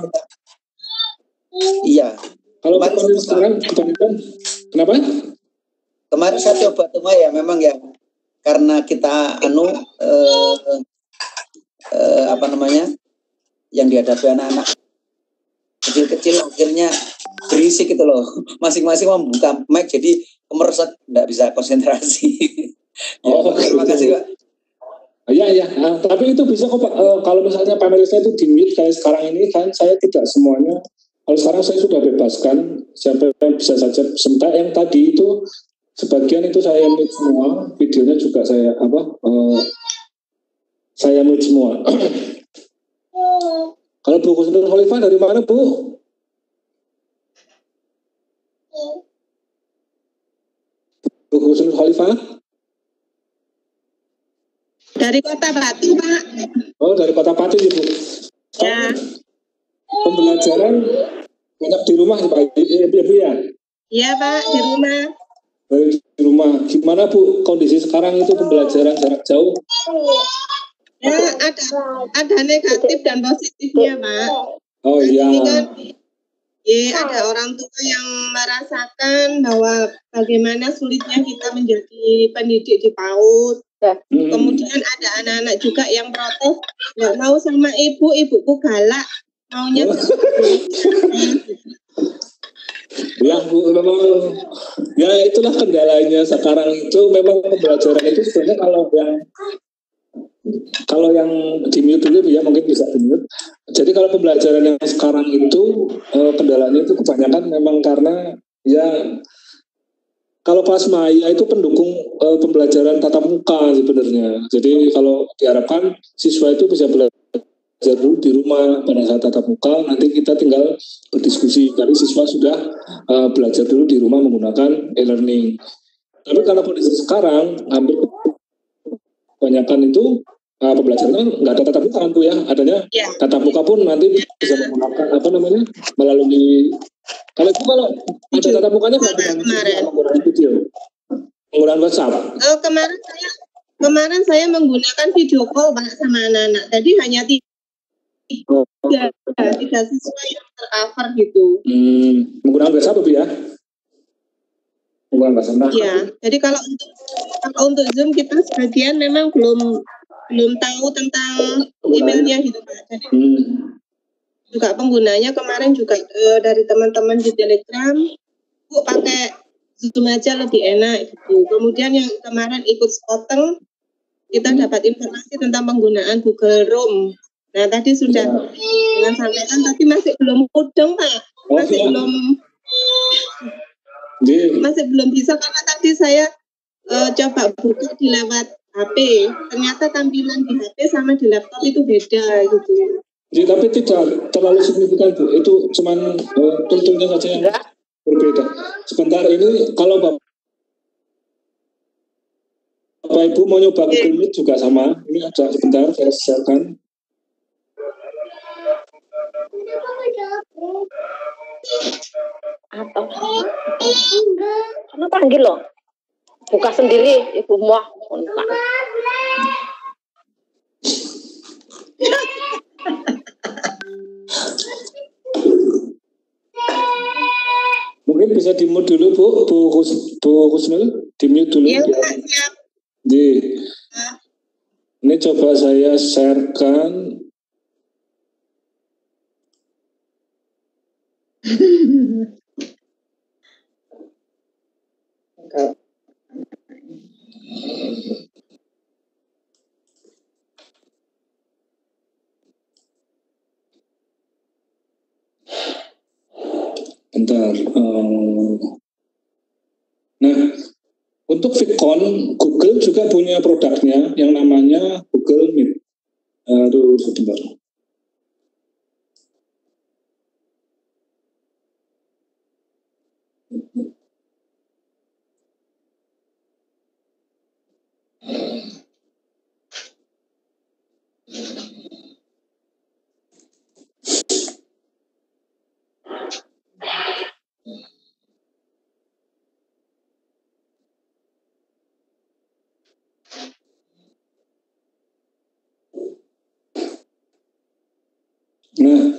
Iya. Kalau Vicon sekarang kebanyakan, kenapa? Kemarin saya coba ya, memang ya, karena kita yang dihadapi anak-anak kecil-kecil akhirnya berisik gitu loh. Masing-masing membuka mic jadi kemeresek, nggak bisa konsentrasi. Terima kasih Pak. Iya. Tapi itu bisa kok Pak. Kalau misalnya panelisnya itu di-mute kayak sekarang ini kan saya tidak semuanya. Kalau sekarang saya sudah bebaskan siapa yang bisa saja. Sementara yang tadi itu sebagian itu saya mute semua, videonya juga saya saya mute semua. Kalau Bu Husnul Khalifah dari mana Bu? Bu Husnul Khalifah? Dari Kota Batu Pak. Oh dari Kota Batu Bu. Ya. Pembelajaran banyak di rumah Pak ya? Iya Pak di rumah. Di rumah. Gimana Bu kondisi sekarang itu pembelajaran jarak jauh? Ya ada negatif dan positifnya Pak. Oh iya. Kan, ada orang tua yang merasakan bahwa bagaimana sulitnya kita menjadi pendidik di PAUD. Kemudian ada anak-anak juga yang protes, nggak mau sama ibuku galak, maunya ya Bu, memang ya itulah kendalanya sekarang itu memang pembelajaran itu sebenarnya kalau yang di-mute dulu ya mungkin bisa di-mute. Jadi kalau pembelajaran yang sekarang itu kendalanya itu kebanyakan memang karena ya kalau kelas maya itu pendukung pembelajaran tatap muka sebenarnya. Jadi kalau diharapkan siswa itu bisa belajar dulu di rumah pada saat tatap muka, nanti kita tinggal berdiskusi. Jadi siswa sudah belajar dulu di rumah menggunakan e-learning. Tapi kalau kondisi sekarang hampir kebanyakan itu pembelajaran nggak ada tatap muka kan Bu ya, adanya tatap muka pun nanti bisa menggunakan melalui kalau ada tatap mukanya nggak dengan menggunakan video, menggunakan WhatsApp. Kemarin saya menggunakan video call Pak sama anak-anak, jadi hanya tiga siswa yang tercover gitu. Menggunakan WhatsApp Bu ya? Menggunakan WhatsApp. Iya, jadi kalau untuk Zoom kita sebagian memang belum tahu tentang emailnya gitu Pak. Jadi juga penggunanya kemarin juga dari teman-teman di Telegram, Bu pakai Zoom aja lebih enak gitu. Kemudian yang kemarin ikut Skoteng, kita dapat informasi tentang penggunaan Google Room. Nah tadi sudah dengan sampaikan, tapi masih belum mudeng Pak, masih belum bisa karena tadi saya coba buka di lewat HP, ternyata tampilan di HP sama di laptop itu beda gitu. Jadi, tapi tidak terlalu signifikan Bu, itu cuman tuntunnya saja yang berbeda. Sebentar ini kalau Bapak Ibu mau nyoba Google Meet juga sama, ini ada sebentar saya siapkan. Atau kamu panggil loh, buka sendiri ibu muah. Mungkin bisa di-mute dulu Bu Husnul, di-mute dulu. Iya, siap. Ini coba saya sharekan. Bentar. Nah, untuk VidCon, Google juga punya produknya yang namanya Google Meet. Aduh, sebentar. Nah,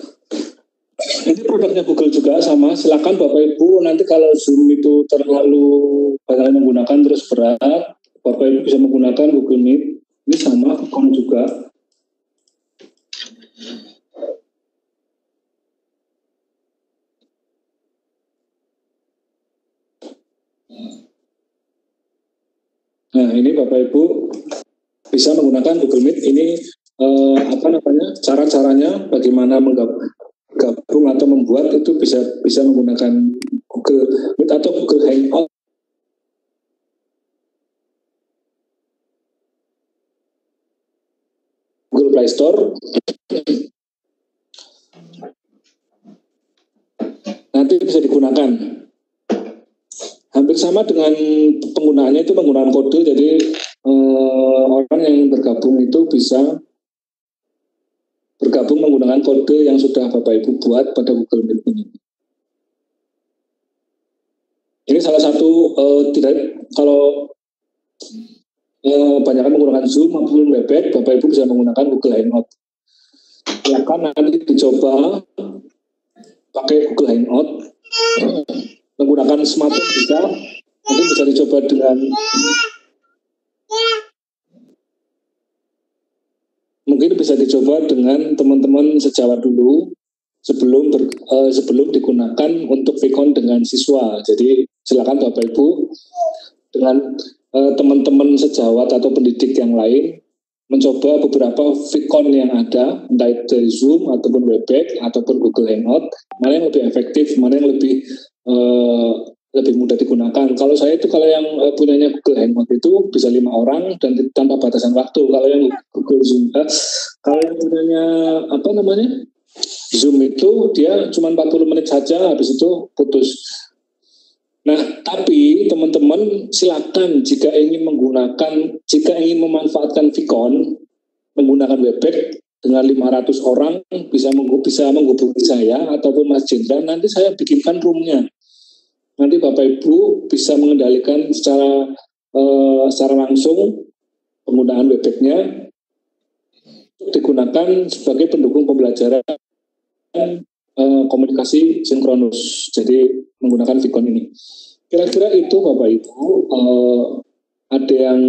ini produknya Google juga sama. Silakan Bapak Ibu, nanti kalau Zoom itu terlalu banyak menggunakan terus berat, Bapak Ibu bisa menggunakan Google Meet. Ini sama, VidCon juga. ini Bapak Ibu bisa menggunakan Google Meet. Ini cara-caranya bagaimana menggabung atau membuat itu bisa menggunakan Google Meet atau Google Hangout. Google Play Store. Nanti bisa digunakan. Hampir sama dengan penggunaannya itu menggunakan kode, jadi orang yang bergabung itu bisa bergabung menggunakan kode yang sudah Bapak Ibu buat pada Google Meet ini. Ini salah satu kalau banyak menggunakan Zoom maupun Webex, Bapak Ibu bisa menggunakan Google Hangout. Silakan nanti dicoba pakai Google Hangout. Menggunakan smartphone bisa, mungkin bisa dicoba dengan teman-teman sejawat dulu sebelum digunakan untuk Vicon dengan siswa. Jadi silakan Bapak Ibu dengan teman-teman sejawat atau pendidik yang lain mencoba beberapa Vicon yang ada, entah itu dari Zoom ataupun Webex ataupun Google Hangout, mana yang lebih efektif, mana yang lebih mudah digunakan. Kalau saya itu yang punyanya Google Hangout itu bisa 5 orang dan tanpa batasan waktu. Kalau yang Google Zoom, kalau yang punyanya Zoom itu dia cuma 40 menit saja, habis itu putus. Nah, tapi teman-teman silakan jika ingin memanfaatkan Vicon menggunakan Webex dengan 500 orang bisa menghubungi saya ataupun Mas Jendra, nanti saya bikinkan roomnya. Nanti Bapak Ibu bisa mengendalikan secara langsung penggunaan Webex-nya digunakan sebagai pendukung pembelajaran komunikasi sinkronus. Jadi menggunakan Vicon ini. Kira-kira itu Bapak Ibu. Ada yang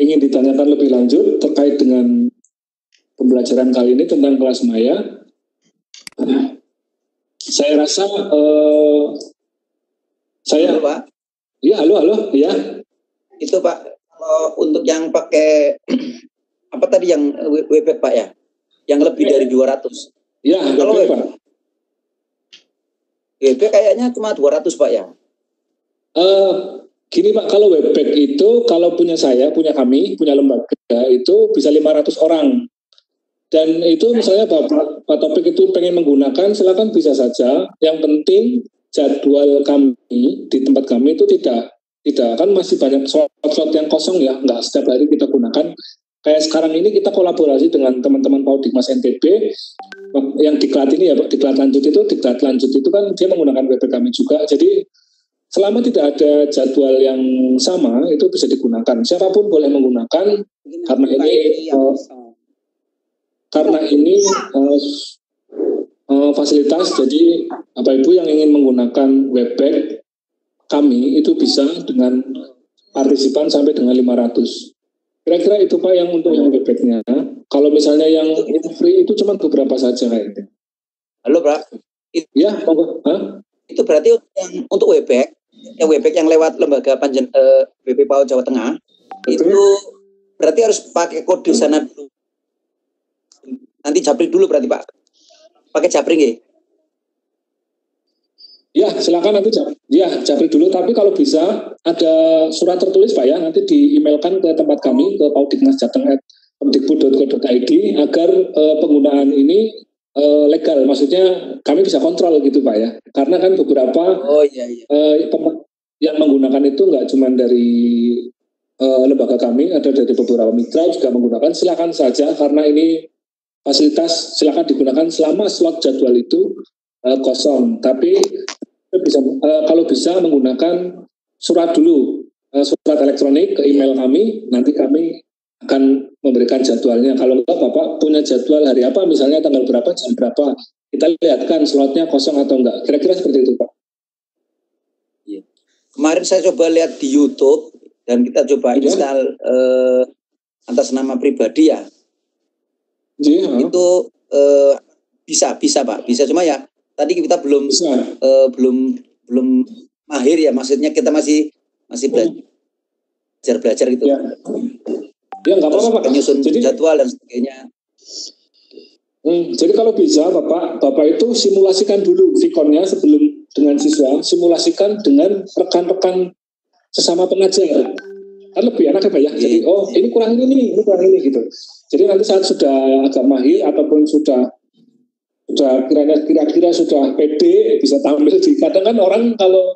ingin ditanyakan lebih lanjut terkait dengan pembelajaran kali ini tentang kelas maya? Saya rasa halo Pak. Ya, halo, ya. Itu Pak, kalau untuk yang pakai apa tadi yang Webex Pak ya, yang lebih dari 200. Ya, kalau Webex Pak. Webex kayaknya cuma 200 Pak ya. Gini Pak, kalau Webex itu kalau punya kami punya lembaga itu bisa 500 orang. Dan itu misalnya Pak Topik itu pengen menggunakan, silakan bisa saja. Yang penting jadwal kami di tempat kami itu tidak kan masih banyak slot yang kosong ya, nggak setiap hari kita gunakan. Kayak sekarang ini kita kolaborasi dengan teman-teman Paudikmas NTB yang diklat ini ya Pak, diklat lanjut itu kan dia menggunakan Webex kami juga. Jadi selama tidak ada jadwal yang sama itu bisa digunakan. Siapapun boleh menggunakan karena ini fasilitas. Jadi Bapak Ibu yang ingin menggunakan Webex kami itu bisa dengan partisipan sampai dengan 500. Kira-kira itu Pak yang untuk yang Webex-nya. Kalau misalnya yang free itu cuma beberapa saja kayaknya. Halo Pak. Ya, monggo. Itu berarti yang untuk Webex yang lewat lembaga BP PAUD Jawa Tengah. Betul. Itu berarti harus pakai kode sana dulu. Nanti japri dulu berarti Pak. Pakai japri nggih? Ya, silakan nanti japri dulu. Tapi kalau bisa ada surat tertulis Pak ya, nanti di-emailkan ke tempat kami, ke paudikmasjateng@kemdikbud.co.id agar penggunaan ini legal. Maksudnya kami bisa kontrol gitu Pak ya. Karena kan beberapa yang menggunakan itu nggak cuma dari lembaga kami, ada dari beberapa mitra juga menggunakan. Silakan saja karena ini fasilitas, silakan digunakan selama slot jadwal itu kosong. Tapi kalau bisa menggunakan surat dulu, surat elektronik ke email kami, nanti kami akan memberikan jadwalnya. Kalau enggak Bapak punya jadwal hari apa, misalnya tanggal berapa, jam berapa, kita lihatkan slotnya kosong atau enggak. Kira-kira seperti itu Pak. Iya. Kemarin saya coba lihat di YouTube dan kita coba install atas nama pribadi ya. Iya. Itu bisa Pak, bisa, cuma ya tadi kita belum mahir ya, maksudnya kita masih belajar gitu. Ya, nggak apa-apa Pak. Menyusun jadwal dan sebagainya. Jadi kalau bisa Bapak itu simulasikan dulu Vkonnya sebelum dengan siswa, simulasikan dengan rekan-rekan sesama pengajar. Kan lebih enak ya. Jadi ini kurang ini gitu. Jadi nanti saat sudah agak mahir ataupun sudah kira-kira sudah pede bisa tampil kadang kan orang kalau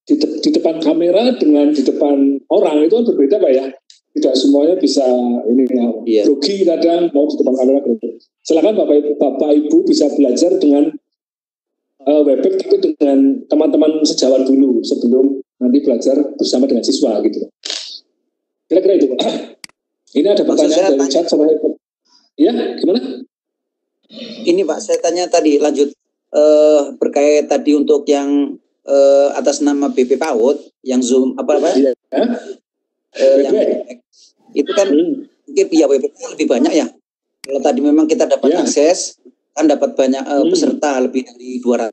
di depan kamera dengan di depan orang itu kan berbeda Pak ya. Tidak semuanya bisa ini grogi kadang mau di depan kamera grogi. Silakan Bapak Ibu bisa belajar dengan Webex tapi dengan teman-teman sejawat dulu sebelum nanti belajar bersama dengan siswa gitu. Kira-kira itu Pak. Ini ada pertanyaan dari chat sama ya gimana? Ini Pak, saya tanya tadi lanjut berkait tadi untuk yang atas nama BP PAUD yang Zoom yang itu kan mungkin via WebEx lebih banyak ya. Kalau tadi memang kita dapat akses kan dapat banyak peserta lebih dari 200.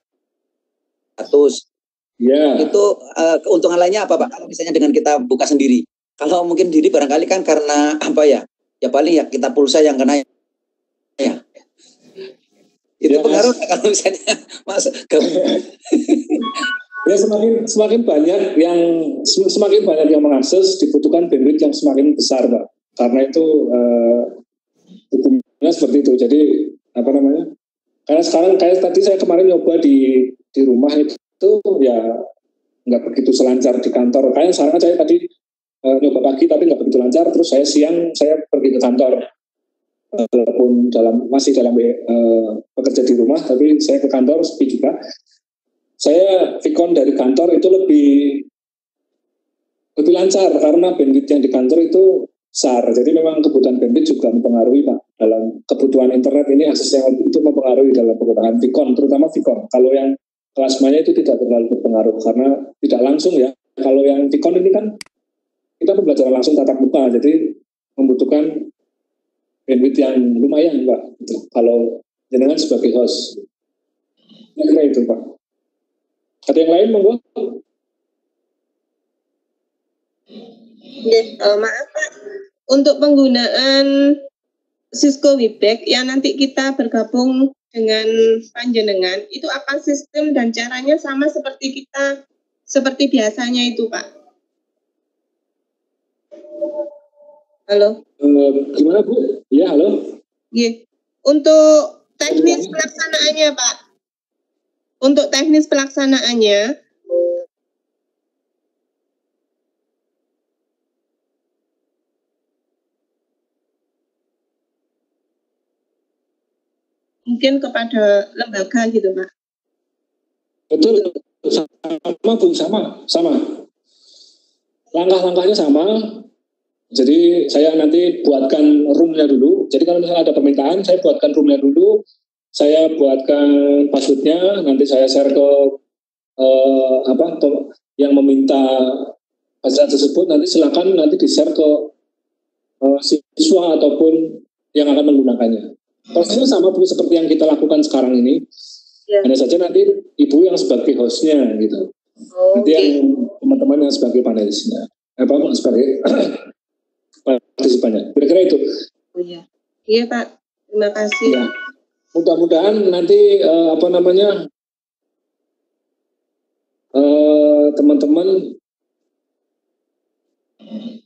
Itu keuntungan lainnya apa Pak? Kalau misalnya dengan kita buka sendiri. Kalau mungkin diri barangkali kan karena apa ya? Ya paling ya kita pulsa yang kena ya. Itu pengaruh kalau misalnya Mas ya semakin banyak yang mengakses dibutuhkan bandwidth yang semakin besar Pak. Karena itu hukumnya seperti itu. Jadi karena sekarang kayak tadi saya kemarin nyoba di rumah itu ya nggak begitu selancar di kantor. Kayak sekarang saya tadi nyoba pagi tapi nggak begitu lancar. Terus siang saya pergi ke kantor. Walaupun masih dalam bekerja di rumah, tapi saya ke kantor sepi juga. Saya Vkon dari kantor itu lebih lancar karena bandwidth yang di kantor itu besar. Jadi memang kebutuhan bandwidth juga mempengaruhi Pak. Dalam kebutuhan internet ini aksesnya itu mempengaruhi dalam penggunaan Vkon, terutama Vkon. Kalau yang kelasmanya itu tidak terlalu berpengaruh karena tidak langsung ya. Kalau yang Vkon ini kan kita pembelajaran langsung tatap muka, jadi membutuhkan bandwidth yang lumayan Pak. Gitu. Kalau jenengan sebagai host, kira itu Pak. Ada yang lain monggo? Maaf Pak, untuk penggunaan Cisco Webex yang nanti kita bergabung dengan panjenengan, itu apa sistem dan caranya sama seperti biasanya itu Pak? Halo? Gimana Bu? Ya halo? Yeah. Untuk teknis pelaksanaannya Pak, untuk teknis pelaksanaannya, mungkin kepada lembaga gitu Pak. Betul, sama Bu, sama. Langkah-langkahnya sama. Jadi saya nanti buatkan roomnya dulu. Jadi kalau misalnya ada permintaan, saya buatkan roomnya dulu. Saya buatkan passwordnya, nanti saya share ke yang meminta fasilitas tersebut. Nanti silakan nanti di-share ke siswa ataupun yang akan menggunakannya. Prosesnya sama Bu seperti yang kita lakukan sekarang ini. Ya. Hanya saja nanti Ibu yang sebagai hostnya gitu. Nanti yang teman-teman yang sebagai panelisnya. Sebagai partisipannya. Kira-kira itu. Oh iya. Iya Pak. Terima kasih. Ya. Mudah-mudahan nanti teman-teman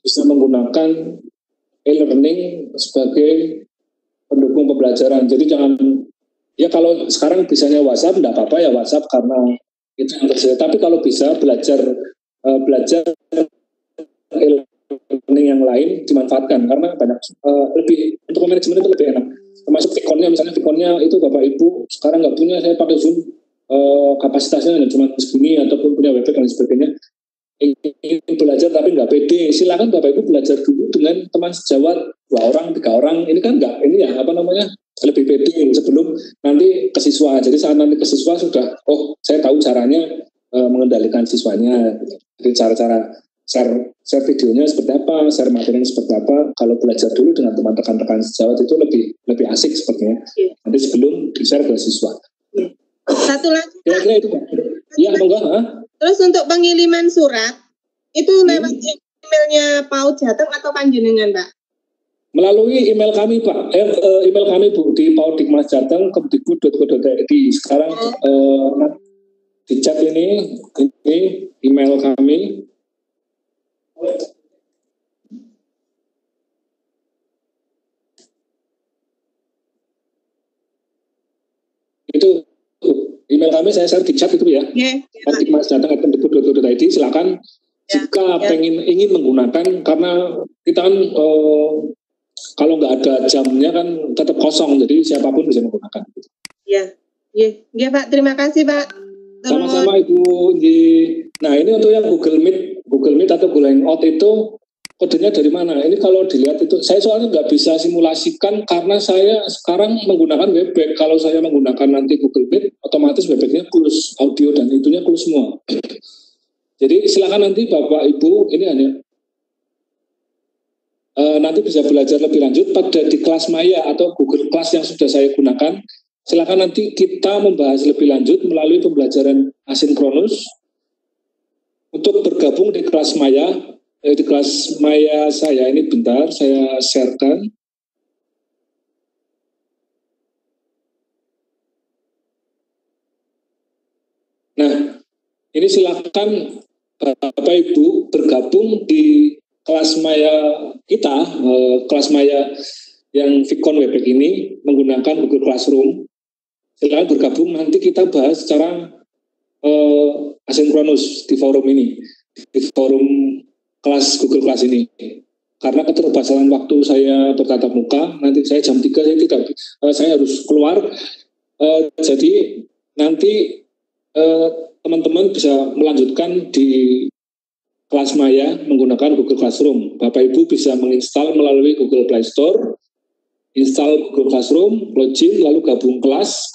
bisa menggunakan e-learning sebagai pendukung pembelajaran. Jadi jangan, ya kalau sekarang bisanya WhatsApp, enggak apa-apa ya WhatsApp karena itu yang tersedia. Tapi kalau bisa belajar e-learning yang lain dimanfaatkan karena banyak lebih untuk manajemen itu lebih enak. Termasuk Vkonnya, misalnya Vkonnya itu Bapak Ibu sekarang nggak punya, saya pakai Zoom kapasitasnya cuma segini ataupun punya Webex dan sebagainya. Ingin belajar tapi nggak pede, silakan Bapak Ibu belajar dulu dengan teman sejawat 2 orang, 3 orang. Ini kan nggak, ini ya lebih pede sebelum nanti ke siswa. Jadi saat nanti ke siswa sudah, saya tahu caranya mengendalikan siswanya. Jadi cara-cara share videonya seperti apa, share materinya seperti apa. Kalau belajar dulu dengan teman rekan-rekan sejawat itu lebih asik sepertinya. Nanti sebelum di-share ke siswa. Satu lagi. Kira-kira itu Pak. Iya, monggo. Terus untuk pengiriman surat itu lewat emailnya PAUD Jateng atau panjenengan, Pak? Melalui email kami, Pak. Email kami, Bu, di paudikmas Jateng kemdikbud.go.id. Sekarang di chat ini email kami. Itu email kami saya share di chat itu ya. Paudikmas Jateng kemdikbud.go.id. Silakan jika ingin menggunakan, karena kita kan kalau nggak ada jamnya kan tetap kosong, jadi siapapun bisa menggunakan. Iya Pak, terima kasih Pak. Sama-sama Ibu. Nah ini untuk yang Google Meet atau Google Hangout itu kodenya dari mana? Ini kalau dilihat itu, saya soalnya nggak bisa simulasikan karena saya sekarang menggunakan Webex. Kalau saya menggunakan nanti Google Meet, otomatis Webex-nya close, audio dan itunya close semua. Jadi silakan nanti Bapak Ibu, ini hanya nanti bisa belajar lebih lanjut pada di kelas Maya atau Google Class yang sudah saya gunakan. Silakan nanti kita membahas lebih lanjut melalui pembelajaran asinkronus. Untuk bergabung di kelas Maya, di kelas Maya saya ini bentar saya sharekan. Nah, ini silakan Bapak Ibu bergabung di kelas Maya kita, kelas Maya yang Vicon Webex ini menggunakan Google Classroom. Silakan bergabung, nanti kita bahas secara asinkronus di forum ini, di forum kelas Google Class ini. Karena keterbatasan waktu saya bertatap muka, nanti saya jam 3 saya harus keluar. Jadi nanti teman-teman bisa melanjutkan di kelas Maya menggunakan Google Classroom. Bapak Ibu bisa menginstal melalui Google Play Store, install Google Classroom, login, lalu gabung kelas,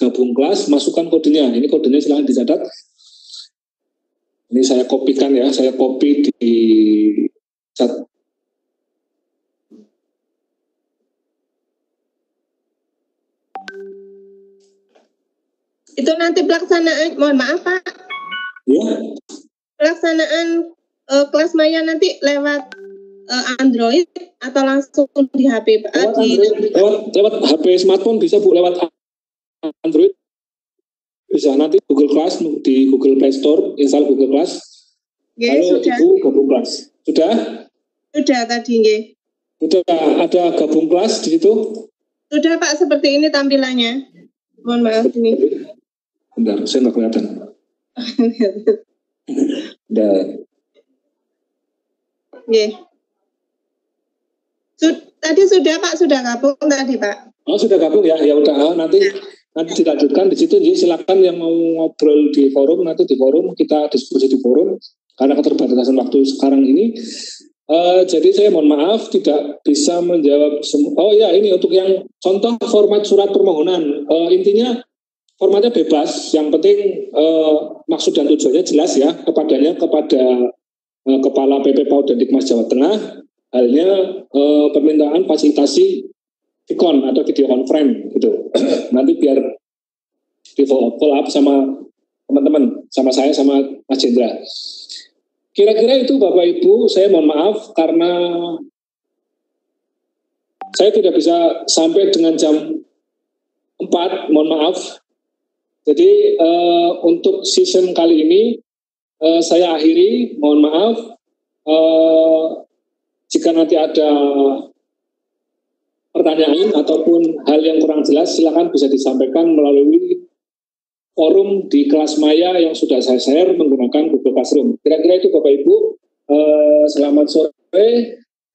masukkan kodenya. Ini kodenya silahkan dicatat. Ini saya kopikan ya, saya copy di chat. Itu nanti pelaksanaan, mohon maaf Pak. Ya. Pelaksanaan kelas Maya nanti lewat Android atau langsung di HP Pak? Lewat HP smartphone bisa Bu, lewat Android bisa. Nanti Google Class di Google Play Store, install Google Class. Lalu Ibu gabung kelas. Sudah? Sudah tadi nggih. Sudah ada gabung kelas di situ? Sudah Pak, seperti ini tampilannya. Mohon maaf ini. Bentar, saya nggak kelihatan. Yeah. Tadi sudah Pak, sudah gabung tadi Pak. Oh sudah gabung ya, ya udah nanti dilanjutkan di situ. Jadi silakan yang mau ngobrol di forum, nanti di forum kita diskusi di forum karena keterbatasan waktu sekarang ini. Jadi saya mohon maaf tidak bisa menjawab semua. Oh ya, ini untuk yang contoh format surat permohonan. Intinya formatnya bebas, yang penting maksud dan tujuannya jelas ya kepada Kepala PP PAUD dan Dikmas Jawa Tengah, halnya permintaan fasilitasi Vicon atau video conference gitu. Nanti biar di follow up sama teman-teman, sama saya, sama Mas Jendra. Kira-kira itu Bapak Ibu, saya mohon maaf karena saya tidak bisa sampai dengan jam 4, mohon maaf. Jadi untuk season kali ini saya akhiri, mohon maaf. Jika nanti ada pertanyaan ataupun hal yang kurang jelas, silakan bisa disampaikan melalui forum di kelas Maya yang sudah saya share menggunakan Google Classroom. Kira-kira itu Bapak Ibu. Selamat sore.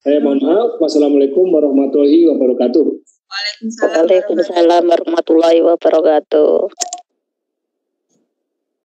Saya mohon maaf. Wassalamualaikum warahmatullahi wabarakatuh. Waalaikumsalam warahmatullahi wabarakatuh.